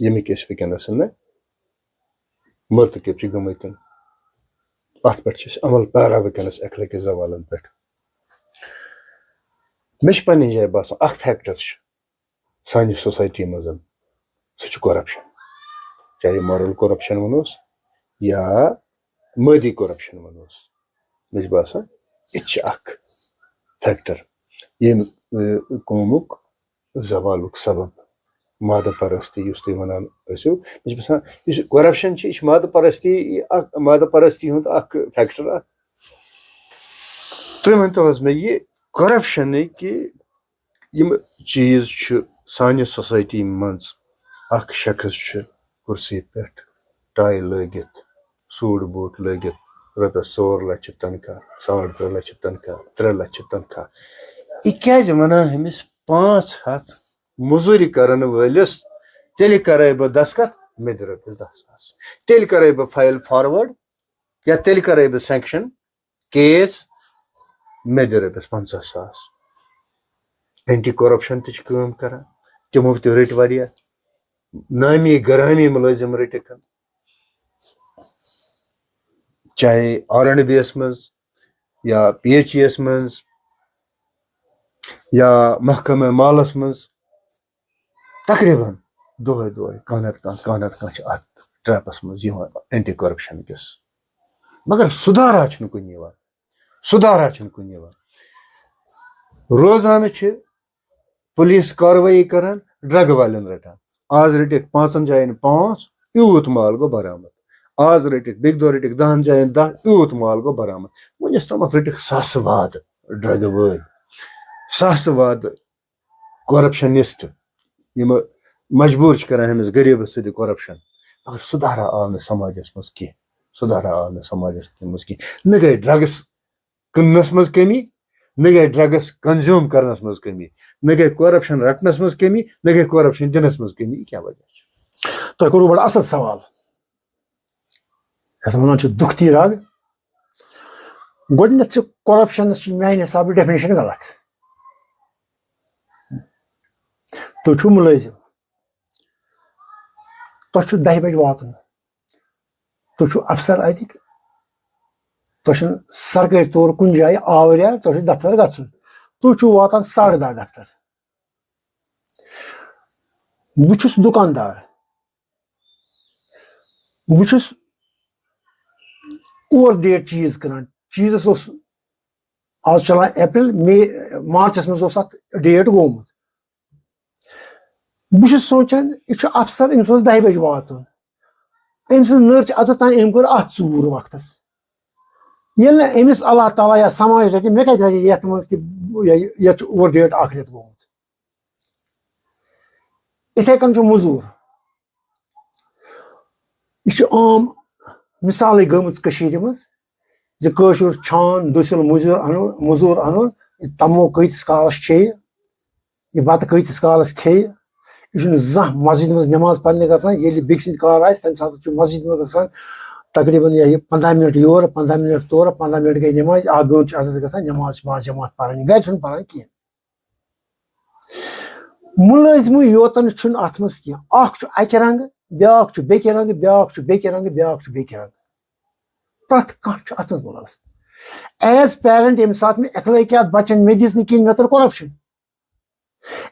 ییٚمِکۍ أسۍ وٕنکیٚنس مرتکب چھِ گٔمٕتۍ, اتھ پٮ۪ٹھ چھِ أسۍ عمل پیرا وٕنکیٚنس اخلٲقی زوالن پٮ۪ٹھ. مےٚ چھِ پنٛنہِ جایہِ باسان اکھ فیکٹر چھُ سانہِ سوسایٹی منٛز سُہ چھُ کۄرپشن، چاہے مارل کۄرپشن وَنوس یا مٲدی کۄرپشن وَنوس. مےٚ چھُ باسان یہِ تہِ چھِ اکھ فیکٹر ییٚمہِ قومُک زوالُک سبب مادٕ پرستی یُس تُہۍ وَنان ٲسِو. مےٚ چھُ باسان یُس کۄرپشن چھِ یہِ چھِ مادٕ پرستی ہُنٛد اکھ فیکٹر اکھ. تُہۍ ؤنۍتو حظ مےٚ یہِ کۄرپشنٕکۍ یِم چیٖز چھِ سانہِ سوسایٹی منٛز اکھ شخص چھُ کُرسی پٮ۪ٹھ ٹاے لٲگِتھ سوٗٹ بوٗٹ لٲگِتھ رۄپیس 4 لچھ چھِ تنخواہ 2.5 لچھ چھِ تنخواہ 3 لچھ چھِ تنخواہ، یہِ کیازِ ونان أمِس 500 موٚزوٗرِ کرن وٲلِس تیٚلہِ کرے بہٕ دستخط مےٚ دِ رۄپیس 10,000، تیٚلہِ کرے بہٕ فایل فاروٲڈ یا تیٚلہِ کرے بہٕ سینکشن کیس مےٚ دِ رۄپیس 50,000. اینٹی کۄرپشن تہِ چھِ کٲم کران، تِمو تہِ رٔٹۍ واریاہ نامی گرامی مُلٲزِم رٔٹِکھ، چاہے R&B یس منٛز یا PHE یس منٛز یا محکمہ مالس منٛز تقریٖباً دۄہے کانٛہہ نتہٕ کانٛہہ چھِ اتھ ٹریپس منٛز یِوان اینٹی کۄرپشن کِس. مگر سُدھارا چھُنہٕ کُنہِ یِوان. روزانہٕ چھِ پُلیٖس کاروٲیی کران ڈرگ والٮ۪ن رٹان. آز رٔٹِکھ 5 جاین 5 یوٗت مال گوٚو برآمد، آز رٔٹِکھ بیٚکہِ دۄہ رٔٹِکھ 10 جاین 10 یوٗت مال گوٚو برآمد. وُنِس تامتھ رٔٹِکھ ساسہٕ واد ڈرگہٕ وٲلۍ، ساسہٕ واد کۄرپشنسٹ یِم مجبوٗر چھِ کران أمِس غریٖبس سۭتۍ کۄرپشن. مگر سُدھارا آو نہٕ سماجس منٛز کینٛہہ. نہ گٔے ڈرگس کٕننس منٛز کمی، نہ گٔے ڈرگس کنزیوٗم کرنس منٛز کمی، نہ گٔے کۄرپشن رٹنس منٛز کمی، نہ گٔے کۄرپشن دِنس منٛز کمی. یہِ کیٛاہ وجہ چھُ؟ تۄہہِ کوٚروٕ بڑٕ اصل سوال. یتھ ونان چھِ دُکھتی رگ. گۄڈٕنیتھ چھِ کۄرپشنس چھِ میانہِ حسابہٕ ڈیفنیشن غلط. تُہۍ چھِو مُلٲزِم، تۄہہِ چھُ 10 بجہِ واتُن، تُہۍ چھِو افسر اتِکۍ، تۄہہِ چھُنہٕ سرکٲرۍ طور کُنہِ جایہِ آوریٛار، تۄہہِ چھُ دفتر گژھُن، تُہۍ چھِو واتان 10:30 دفتر. بہٕ چھُس دُکاندار، بہٕ چھُس اوور ڈیٹ چیٖز کٕنان. چیٖزس اوس آز چلان اپریل، مارچس منٛز اوس اتھ ڈیٹ گوٚمُت. بہٕ چھُس سونچان یہِ چھُ افسر، أمِس اوس 10 بجہِ واتُن، أمۍ سٕنٛز نٔر چھِ اوٚتتھ تام أمۍ کوٚر اتھ ژوٗر وقتس. ییٚلہِ نہٕ أمِس اللہ تعالیٰ یا سماج رٹہِ، مےٚ کتہِ رٹہِ یتھ منٛز کہِ یتھ چھُ اوور ڈیٹ اکھ رٮ۪تھ گوٚمُت. یِتھے کٔنۍ چھُ موٚزوٗر. یہِ چھُ عام مِثالٕے گٔمٕژ کٔشیٖرِ منٛز زِ کٲشُر چھان دٔسِل موٚزوٗر اَنُن، یہِ تمو کۭتِس کالس چیٚیہِ، یہِ بتہٕ کۭتِس کالس کھیٚیہِ. یہِ چھُنہٕ زانٛہہ مسجد منٛز نٮ۪ماز پرنہِ گژھان. ییٚلہِ بیٚکہِ سٕنٛدِ کار آسہِ تمہِ ساتہٕ چھُ مسجد منٛز گژھان تقریٖباً 15 منٹ یورٕ 15 منٹ تورٕ، 15 منٹ گٔے نٮ۪مازِ، 1 گٲنٛٹہٕ چھِ اَتھ گژھان. نٮ۪ماز چھِ باجماعت پران، گرِ چھُنہٕ پران کینٛہہ. مُلٲزمٕے یوتن چھُنہٕ اتھ منٛز کینٛہہ. اکھ چھُ اکہِ رنگہٕ، بیاکھ چھُ بیٚکہِ رنگہٕ، بیاکھ چھُ بیٚکہِ رنگہٕ، بیاکھ چھُ بیٚکہِ رنگہٕ. پرٛٮ۪تھ کانٛہہ چھُ اتھ منٛز مُلوث. ایز پیرنٹ ییٚمہِ ساتہٕ مےٚ اخلٲقیات بچن مےٚ دِژ نہٕ کِہینۍ، مےٚ کٔر کۄرپشن.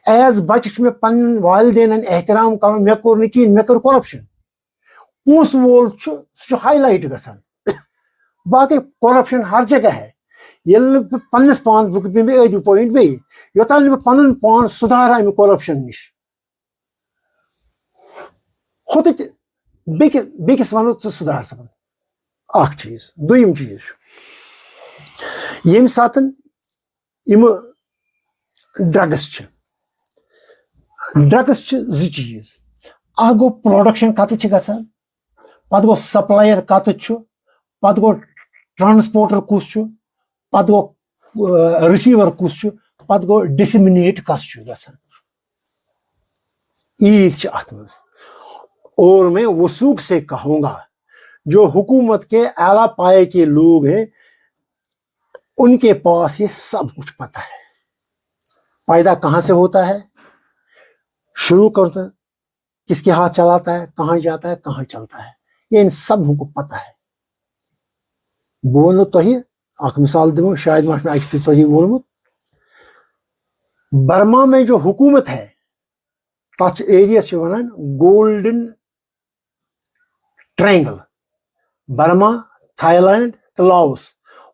ایز بچہِ چھُ مےٚ پننٮ۪ن والدینن احترام کرُن، مےٚ کوٚر نہٕ کِہینۍ، مےٚ کٔر کۄرپشن. پونٛسہٕ وول چھُ سُہ چھُ ہاے لایٹ گژھان. باقٕے کۄرپشن ہر جگہ ہے. ییٚلہِ نہٕ بہٕ پننِس پانس بہٕ دِمہٕ أدۍ پویِنٹ بیٚیہِ، یوٚتانۍ نہٕ بہٕ پنُن پان سُدھارٕ امہِ کۄرپشن نِش. ہوٚتتھ بیٚکِس ونو ژٕ سُدھار سا. اکھ چیٖز. دوٚیِم چیٖز چھُ ییٚمہِ ساتہٕ یِمہٕ ڈرگس چھِ 2 چیٖز. اکھ گوٚو پروڈکشن کتہِ چھِ گژھان، پتہٕ گوٚو سپلایر کتٮ۪تھ چھُ، پتہٕ گوٚو ٹرانسپورٹر کُس چھُ، پتہٕ گوٚو رِسیٖور کُس چھُ، پتہٕ گوٚو ڈسمنیٹ کس چھُ گژھان. عیٖد چھِ اتھ منٛز. اور میں وثوق سے کہوں گا جو حکومت کے اعلیٰ پائے کے لوگ ہیں ان کے پاس یہ سب کچھ پتا ہے. پیدا کہاں سے ہوتا ہے، شروع کرتا کس کے ہاتھ چلاتا ہے، کہاں جاتا ہے، کہاں چلتا ہے، یہ ان سب کو پتا ہے. بہٕ ونو تۄہہِ اکھ مثال دِمو، شاید ما چھُ مےٚ اکہِ پھِرِ تۄہہِ ووٚنمُت. برما میں جو حکومت ہے تچ ایریا سے Yunnan golden triangle, Burma, Thailand تو لاؤس،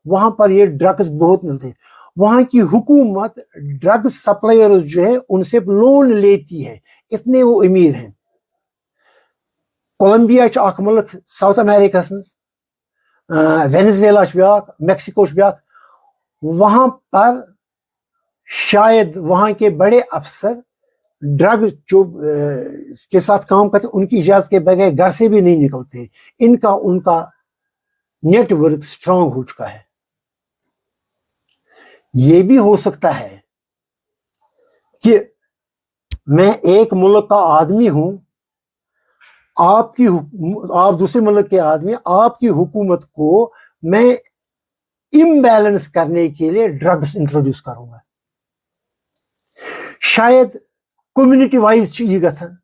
وہاں پر یہ ڈرگز بہت ملتے ہیں. وہاں کی حکومت ڈرگ سپلائرز جو ہے ان سے لون لیتی ہے، اتنے وہ امیر ہیں. کولمبیا اخ ملک ساؤتھ امریکہ مز، وینزویلا بیاکھ، میکسیکو بیاکھ. وہاں پر شاید وہاں کے بڑے افسر ڈرگ جو کے ساتھ کام کرتے ان کی اجازت کے بغیر گھر سے بھی نہیں نکلتے. ان کا نیٹ ورک اسٹرانگ ہو چکا ہے. یہ بھی ہو سکتا ہے کہ میں ایک ملک کا آدمی ہوں، آپ دوسرے ملک کے آدمی، آپ کی حکومت کو میں امبیلنس کرنے کے لیے ڈرگس انٹروڈیوس کروں گا. شاید کمیونٹی وائز یہ گژھان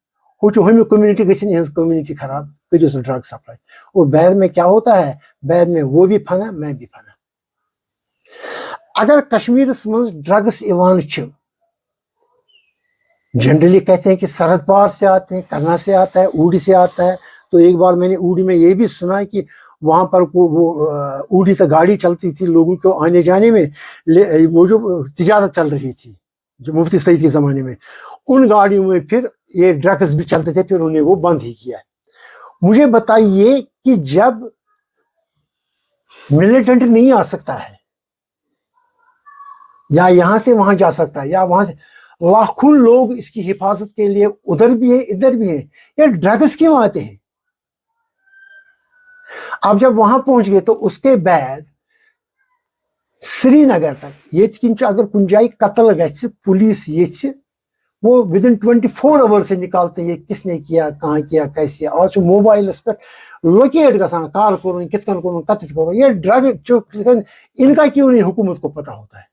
ہم کمیونٹی گژھن یہ کمیونٹی خراب، کرو سا ڈرگ سپلائی، اور بعد میں کیا ہوتا ہے، بعد میں وہ بھی پھنا میں بھی پھنا. اگر کشمیرس مز ڈرگس ایوان جنرلی کہتے ہیں کہ سرحد پار سے آتے ہیں، کرنا سے آتا ہے، اوڑی سے آتا ہے. تو ایک بار میں نے اوڑی میں یہ بھی سنا کہ وہاں پر وہ اوڑی سے گاڑی چلتی تھی لوگوں کو آنے جانے میں، وہ جو تجارت چل رہی تھی جو مفتی سعید کے زمانے میں، ان گاڑیوں میں پھر یہ ڈرگس بھی چلتے تھے، پھر انہیں وہ بند ہی کیا. مجھے بتائیے کہ جب ملیٹنٹ نہیں آ سکتا ہے، یا یہاں سے وہاں جا سکتا ہے، یا وہاں سے لاکھوں لوگ اس کی حفاظت کے لیے ادھر بھی ہیں ادھر بھی ہیں، یہ ڈرگس کیوں آتے ہیں؟ اب جب وہاں پہنچ گئے تو اس کے بعد سری نگر تک یہ اگر کن جائے قتل گھس، پولیس یہ وہ ودن 24 آور سے نکالتے ہیں یہ کس نے کیا، کہاں کیا، کیسے. آج موبائلس پہ لوکیٹ گژھان کال کرن کت کن کرن کتت کرن. یہ ڈرگ ان کا کیوں نہیں حکومت کو پتہ ہوتا ہے؟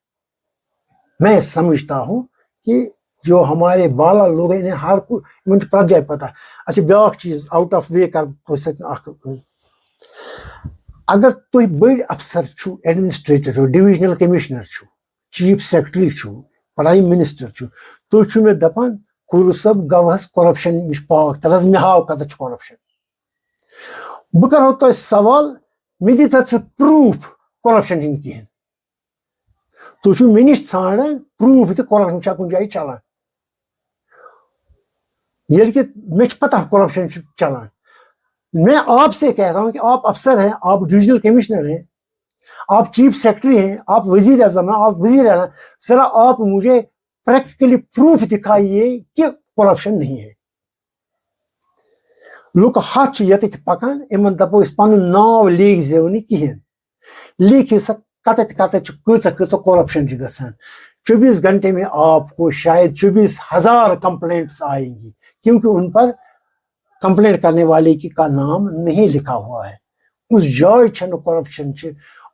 میں سمجھتا ہوں کہ جو ہمارے بالا لوگ ہیں انہیں ہر کوئی پرت جائے پتہ. اچھا بیاکھ چیز آؤٹ آف وے کر اگر تھی بڑ افسر چھو، ایڈمنسٹریٹر چھو، ڈویژنل کمشنر چھو، چیف سیکرٹری چھو، پرائم منسٹر چھو، تھی چھو میں دپان کور صب گوہس کرپشن نش پاک تلس مے ہاو کتھ کرپشن. بہ کرو تہ سوال مے دی تہ پروف کرپشن ہند کہین. تھی چھو مے نش ژھانڈان پروف تہ کرپشن چھا کن جائے چلان، یل کہ مے پتہ کرپشن چلان. میں آپ سے کہہ رہا ہوں کہ آپ افسر ہیں، آپ ڈویژنل کمشنر ہیں، آپ چیف سیکرٹری ہیں، آپ وزیر اعظم ہیں، آپ وزیر اعظم، ذرا آپ مجھے پریکٹیکلی پروف دکھائیے کہ کرپشن نہیں ہے. لوگ ہاتھ یت پکان ان دپو اس پن ناو لیکھ زیو نی کہین، لیکھو سا کتت کتت کۭژاہ کرپشن گژھان. 24 گھنٹے میں آپ کو شاید 24,000 کمپلینٹس آئیں گی، کیونکہ ان پر کمپلینٹ کرنے والے کا نام نہیں لکھا ہوا ہے. اس جائے چھن کرپشن.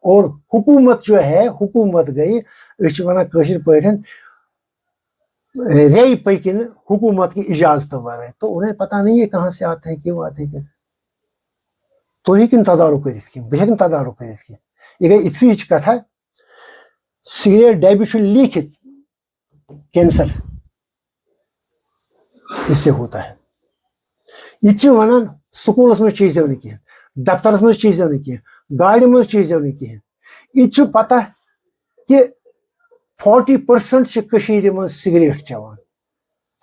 اور حکومت جو ہے، حکومت گئی اس ونان کاشر پاٹھن ری پکن حکومت کی اجازت ورائے. تو انہیں پتہ نہیں ہے کہاں سے آتے ہیں، کیوں آتے ہیں. تو ہیکن تدارک کرت کی، بہ ہیکن تدارک کرت کی. یہ گئی اتنی کتھا، سگریٹ ڈیبٹ لکھت کینسر اس سے ہوتا ہے. یہ ونان سکولس مز چیزو نا کہین، دفترس مز چیزو نا کہین، گاڑی مز چیزو نا کہین. یہ پتہ کہ 40% مز سگریٹ چوان.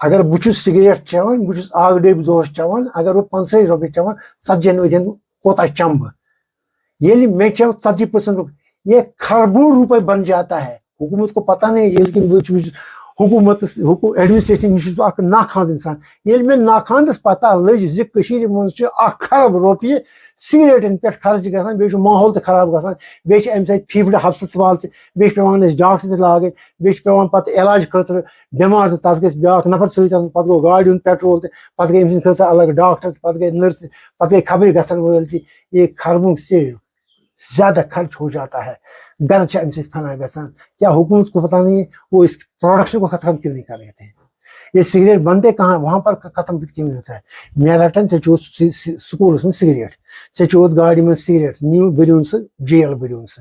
اگر بہ سگریٹ چوان، بہ اکھ ڈبہ دۄہس چوان، اگر بہ 45 رۄپیہِ چوان، 40 ؤرین کوتاہ چم بہ؟ ییٚلہِ مے چو 40%، یہ کھربوں روپے بن جاتا ہے. حکومت کو پتہ نہیں، لیکن حکومت ایڈمنسٹریشن یہ اخ ناخواند انسان. ییٚلہِ مے ناخواندس پتہ لج زِ کشیر مز 1 کھرب رۄپیہِ سگریٹن پہ خرچ گژھان، بیٚیہِ چھُ ماحول تہِ خراب گژھان، بیٚیہِ چھِ امہِ سۭتۍ فیفڑٕ ہفتہٕ سوال تہِ، بیٚیہِ چھِ پیوان أسۍ ڈاکٹر تہِ لاگٕنۍ، بیٚیہِ چھِ پیوان پتہٕ علاج خٲطرٕ بٮ۪مار تہِ تس گژھِ بیاکھ نفر سۭتۍ آسُن، پتہٕ گوٚو گاڑِ ہُنٛد پیٹرول تہِ، پتہٕ گٔے أمۍ سٕنٛدِ خٲطرٕ الگ ڈاکٹر تہِ، پتہٕ گٔے نٔرس تہِ، پتہٕ گٔے خبرِ گژھن وٲلۍ تہِ. یہ کھربوں سے زیادہ خرچ ہو جاتا ہے. گھر امہ سۭتۍ فنا گژھان. کیا حکومت کو پتہ نہیں ہے وہ اس پروڈکشن کو ختم کیوں نہیں کر رہے تھے؟ یہ سگریٹ بنتے کہاں، وہاں پر ختم کیوں نہیں ہوتا ہے؟ مے رٹان ے چوت سکولس من سگریٹ، ے چوت گاڑی من سگریٹ، نیو بریون سہ جیل بریون سہ،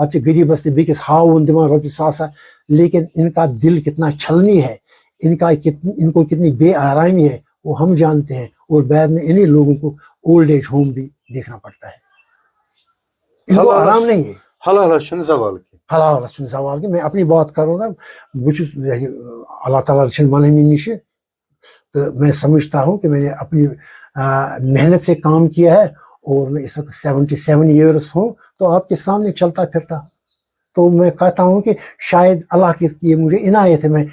پتہ غریبس تہ بیکس ہاون دِوان رۄپیہِ ساسا لیکن ان کا دل کتنا چھلنی ہے ان کو کتنی بے آرامی ہے وہ ہم جانتے ہیں اور بعد میں انہیں لوگوں کو اولڈ ایج ہوم بھی دیکھنا پڑتا ہے. ان کو آرام نہیں ہے. حلال چھُنہٕ سوال کینٛہہ. حلال چھُنہٕ سوال کہ میں اپنی بات کروں گا. بہٕ چھُس اللہ تعالیٰ چھِنہٕ منٲنی نِش تو میں سمجھتا ہوں کہ میں نے اپنی محنت سے کام کیا ہے اور میں اس وقت 77 ایئرس ہوں تو آپ کے سامنے چلتا پھرتا ہوں. تو میں کہتا ہوں کہ شاید اللہ کی مجھے عنایت ہے. میں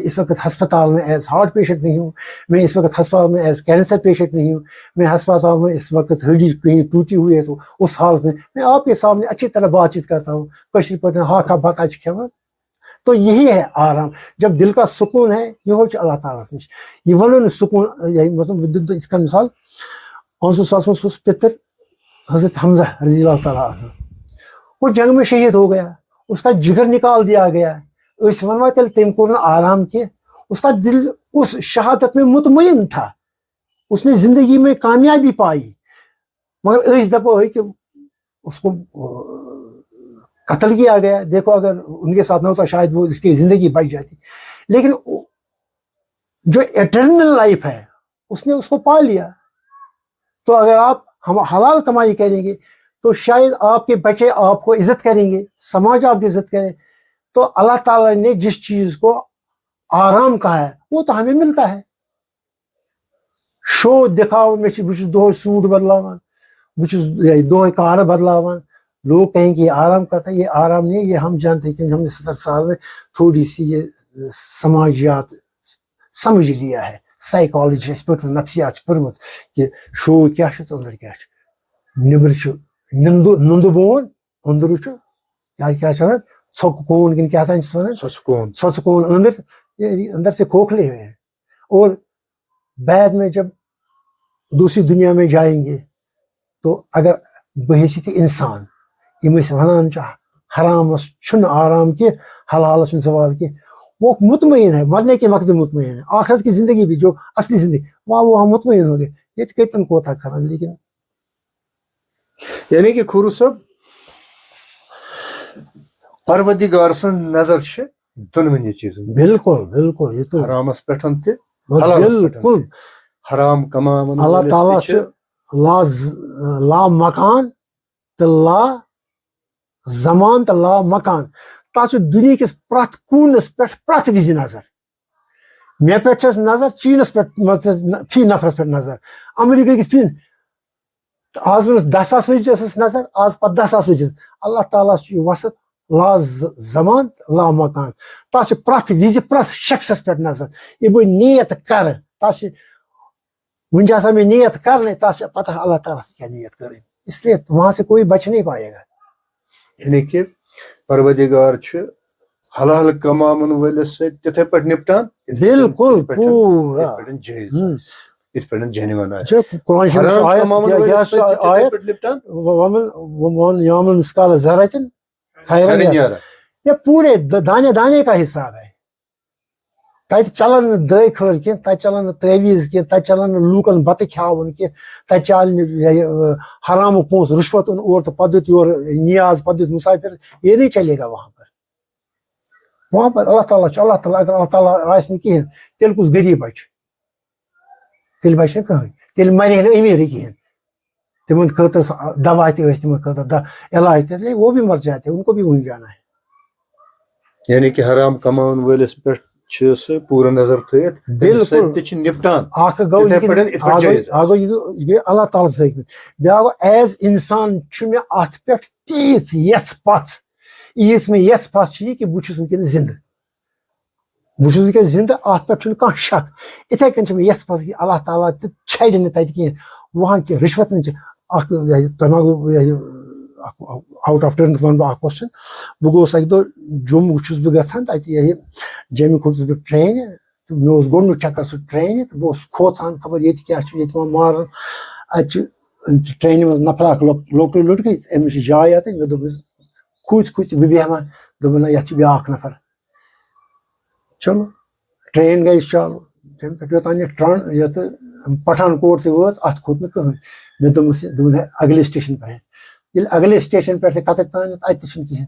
اس وقت ہسپتال میں ایز ہارٹ پیشنٹ نہیں ہوں. میں اس وقت ہسپتال میں ایز کینسر پیشنٹ نہیں ہوں. میں ہسپتال میں اس وقت ہڈی کہیں ٹوٹی ہوئی ہے تو اس حالت میں آپ کے سامنے اچھی طرح بات چیت کرتا ہوں. کشر پہ ہاکھا بکا کھیوان. تو یہی ہے آرام. جب دل کا سکون ہے یہ اللہ تعالیٰ نش. یہ ونو سکون مطلب دن تو اس کا مثال 500 میں پتر حضرت حمزہ رضی اللہ تعالیٰ عنہ وہ جنگ میں شہید ہو گیا. اس کا جگر نکال دیا گیا. اس ونوا تیل تم کو آرام کے. اس کا دل اس شہادت میں مطمئن تھا. اس نے زندگی میں کامیابی پائی. مگر اس دفعہ ہے کہ اس کو قتل کیا گیا. دیکھو اگر ان کے ساتھ نہ ہوتا شاید وہ اس کی زندگی بچ جاتی. لیکن جو ایٹرنل لائف ہے اس نے اس کو پا لیا. تو اگر آپ ہم حلال کمائی کریں گے تو شاید آپ کے بچے آپ کو عزت کریں گے, سماج آپ کی عزت کرے. تو اللہ تعالیٰ نے جس چیز کو آرام کہا ہے وہ تو ہمیں ملتا ہے. شو دکھاؤ میں بہت دہ سوٹ بدلاوان, بہت دہ کار بدلاوان. لوگ کہیں کہ یہ آرام کرتا ہے. یہ آرام نہیں. یہ ہم جانتے ہیں کہ ہم نے 70 سال میں تھوڑی سی یہ سماجیات سمجھ لیا ہے. سائیکالوجی نفسیات پٔرمٕژ کہ شو کیا تو اندر کیا نبر نند بون اندر کیا ژھۄکہٕ کون کن کیا تھا ژھۄژٕ کون اندر سے کھوکھلے ہوئے ہیں. اور بعد میں جب دوسری دنیا میں جائیں گے تو اگر بحیثیت انسان یم ونان حرامس چھن آرام کی حلالس چھن سوال کی وہ مطمئن ہے. مرنے کے وقت مطمئن ہے. آخرت کی زندگی بھی جو اصلی زندگی وہ ہم مطمئن ہو گئے. یہ کتن کوتا کران. لیکن یعنی کہ کھوٗرو صٲب پروردگار سٕنٛز نظر چھِ دۄنوٕنی چیٖزن. بالکل بالکل. یہ تو حرامس پٮ۪ٹھ تہِ بالکل. حرام کماون اللہ تعالیٰ چھُ لا مکان تو لا زمان تو لا مکان. تس دنیا کس پرٛٮ۪تھ کوٗنس پٮ۪ٹھ پرٛٮ۪تھ وِزِ نظر. مےٚ پٮ۪ٹھ چھس نظر, چیٖنس پٮ۪ٹھ فی نفرس پٮ۪ٹھ نظر, امریکہ کس فی آز برونٛہہ 10,000 ؤری ٲسٕس نظر, آز پتہٕ 10,000 ؤری. اللہ تعالیٰ چھُ وسط لا زمان لا مکان. تس پرٛٮ۪تھ وِزِ پرٛٮ۪تھ شخصس پٮ۪ٹھ نظر. یہ بہٕ نیت کرٕ تس ون آسان میں نیت کرنے تس پتہ اللہ تعالیٰ کیا نیت کریں. اس لیے وہاں سے کوئی بچ نہیں پائے گا. یعنی کہ پروردگار چھُ حلال کماون وٲلِس سۭتۍ تِتھے پٲٹھۍ نپٹان. بالکل پورا جٲیز یِتھ پٲٹھۍ جینون آسہِ. قرآن حرام کماون وٲلِس سۭتۍ چھِ تِتھے پٲٹھۍ نپٹان. ومن یعمل مثقال ذرة خیرا یرہ. یہ پورے دانے دانے کا حساب ہے. تتہ چلان دے خٲر کی, تتہ چلان تعویز کی, تتہ چلان لوکن بتہ کھیاون کی, تتہ چل حرام پونس رشوت ان اور تو پتہ یور نیاز پتہ مسافر. یہ نہیں چلے گا وہاں پر. وہاں پر اللہ تعالیٰ اگر اللہ تعالیٰ آس نہٕ کہین تیل کس غریب بچ, تیل بچ نہٕ کٕہٕنۍ. تیل مرِ نہٕ امیٖرٕے کہین. تمن خاطر دوا تہِ ٲسۍ تمن خاطر علاج تہِ, وہ بھی مر جاتے, ان کو بھی وہیں جانا ہے. یعنی کہ حرام کماون وٲلِس پٮ۪ٹھ چھِ سُہ پوٗرٕ نظر تھٲیِتھ. بالکل تہِ چھِ نپٹان. اکھ گوٚو اللہ تعالیٰ سۭتۍ. بیٛاکھ گوٚو ایز انسان چھُ مےٚ اتھ پٮ۪ٹھ تیٖژ یژھ پژھ. ییٖژ مےٚ یژھ پژھ چھِ یہِ کہ بہٕ چھُس وٕنکیٚن زندٕ. بہٕ چھُس وٕنکیٚن زندٕ. اتھ پٮ۪ٹھ چھُنہٕ کانٛہہ شک. اِتھے کٔنۍ چھِ مےٚ یژھ پژھ کہ اللہ تعالیٰ تہِ چھڑِ نہٕ تتہِ کینٛہہ. وہاں کہِ رشوتن چھِ اکھ تۄہہِ ما گوٚو آوُٹ آف ٹرن ون بہٕ اکھ کوسچن. بہٕ گوس اکہِ دۄہ جوٚم چھُس بہٕ گژھان. تتہِ جیٚمہِ کھوٚتُس بہٕ ٹرینہِ تہٕ مےٚ اوس گۄڈنیُک چکر سُہ ٹرینہِ تہٕ بہٕ اوسُس کھوژان خبر ییٚتہِ کیاہ چھُ, ییٚتہِ ما مارن. اتہِ چھُ ٹرینہِ منٛز نفر اکھ لۄکٹُے لٔڑکہٕ, أمِس چھِ جاے یتٮ۪تھ. مےٚ دوٚپمس کھوٗژ بہٕ بیٚہمہ. دوٚپُن نہ یتھ چھُ بیاکھ نفر. چلو ٹرین گٔے چالو. تمہِ پٮ۪ٹھ یوٚتام یتھ پٹھان کوٹ تہِ وٲژ اتھ کھوٚت نہٕ کٕہٕنۍ. مےٚ دوٚپمس دوٚپُن اگلے سٹیشن پٮ۪ٹھ. ییٚلہِ اگلے سٹیشن پٮ۪ٹھ تہِ کتٮ۪تھ تانٮ۪تھ اتہِ تہِ چھُنہٕ کِہینۍ.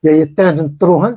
3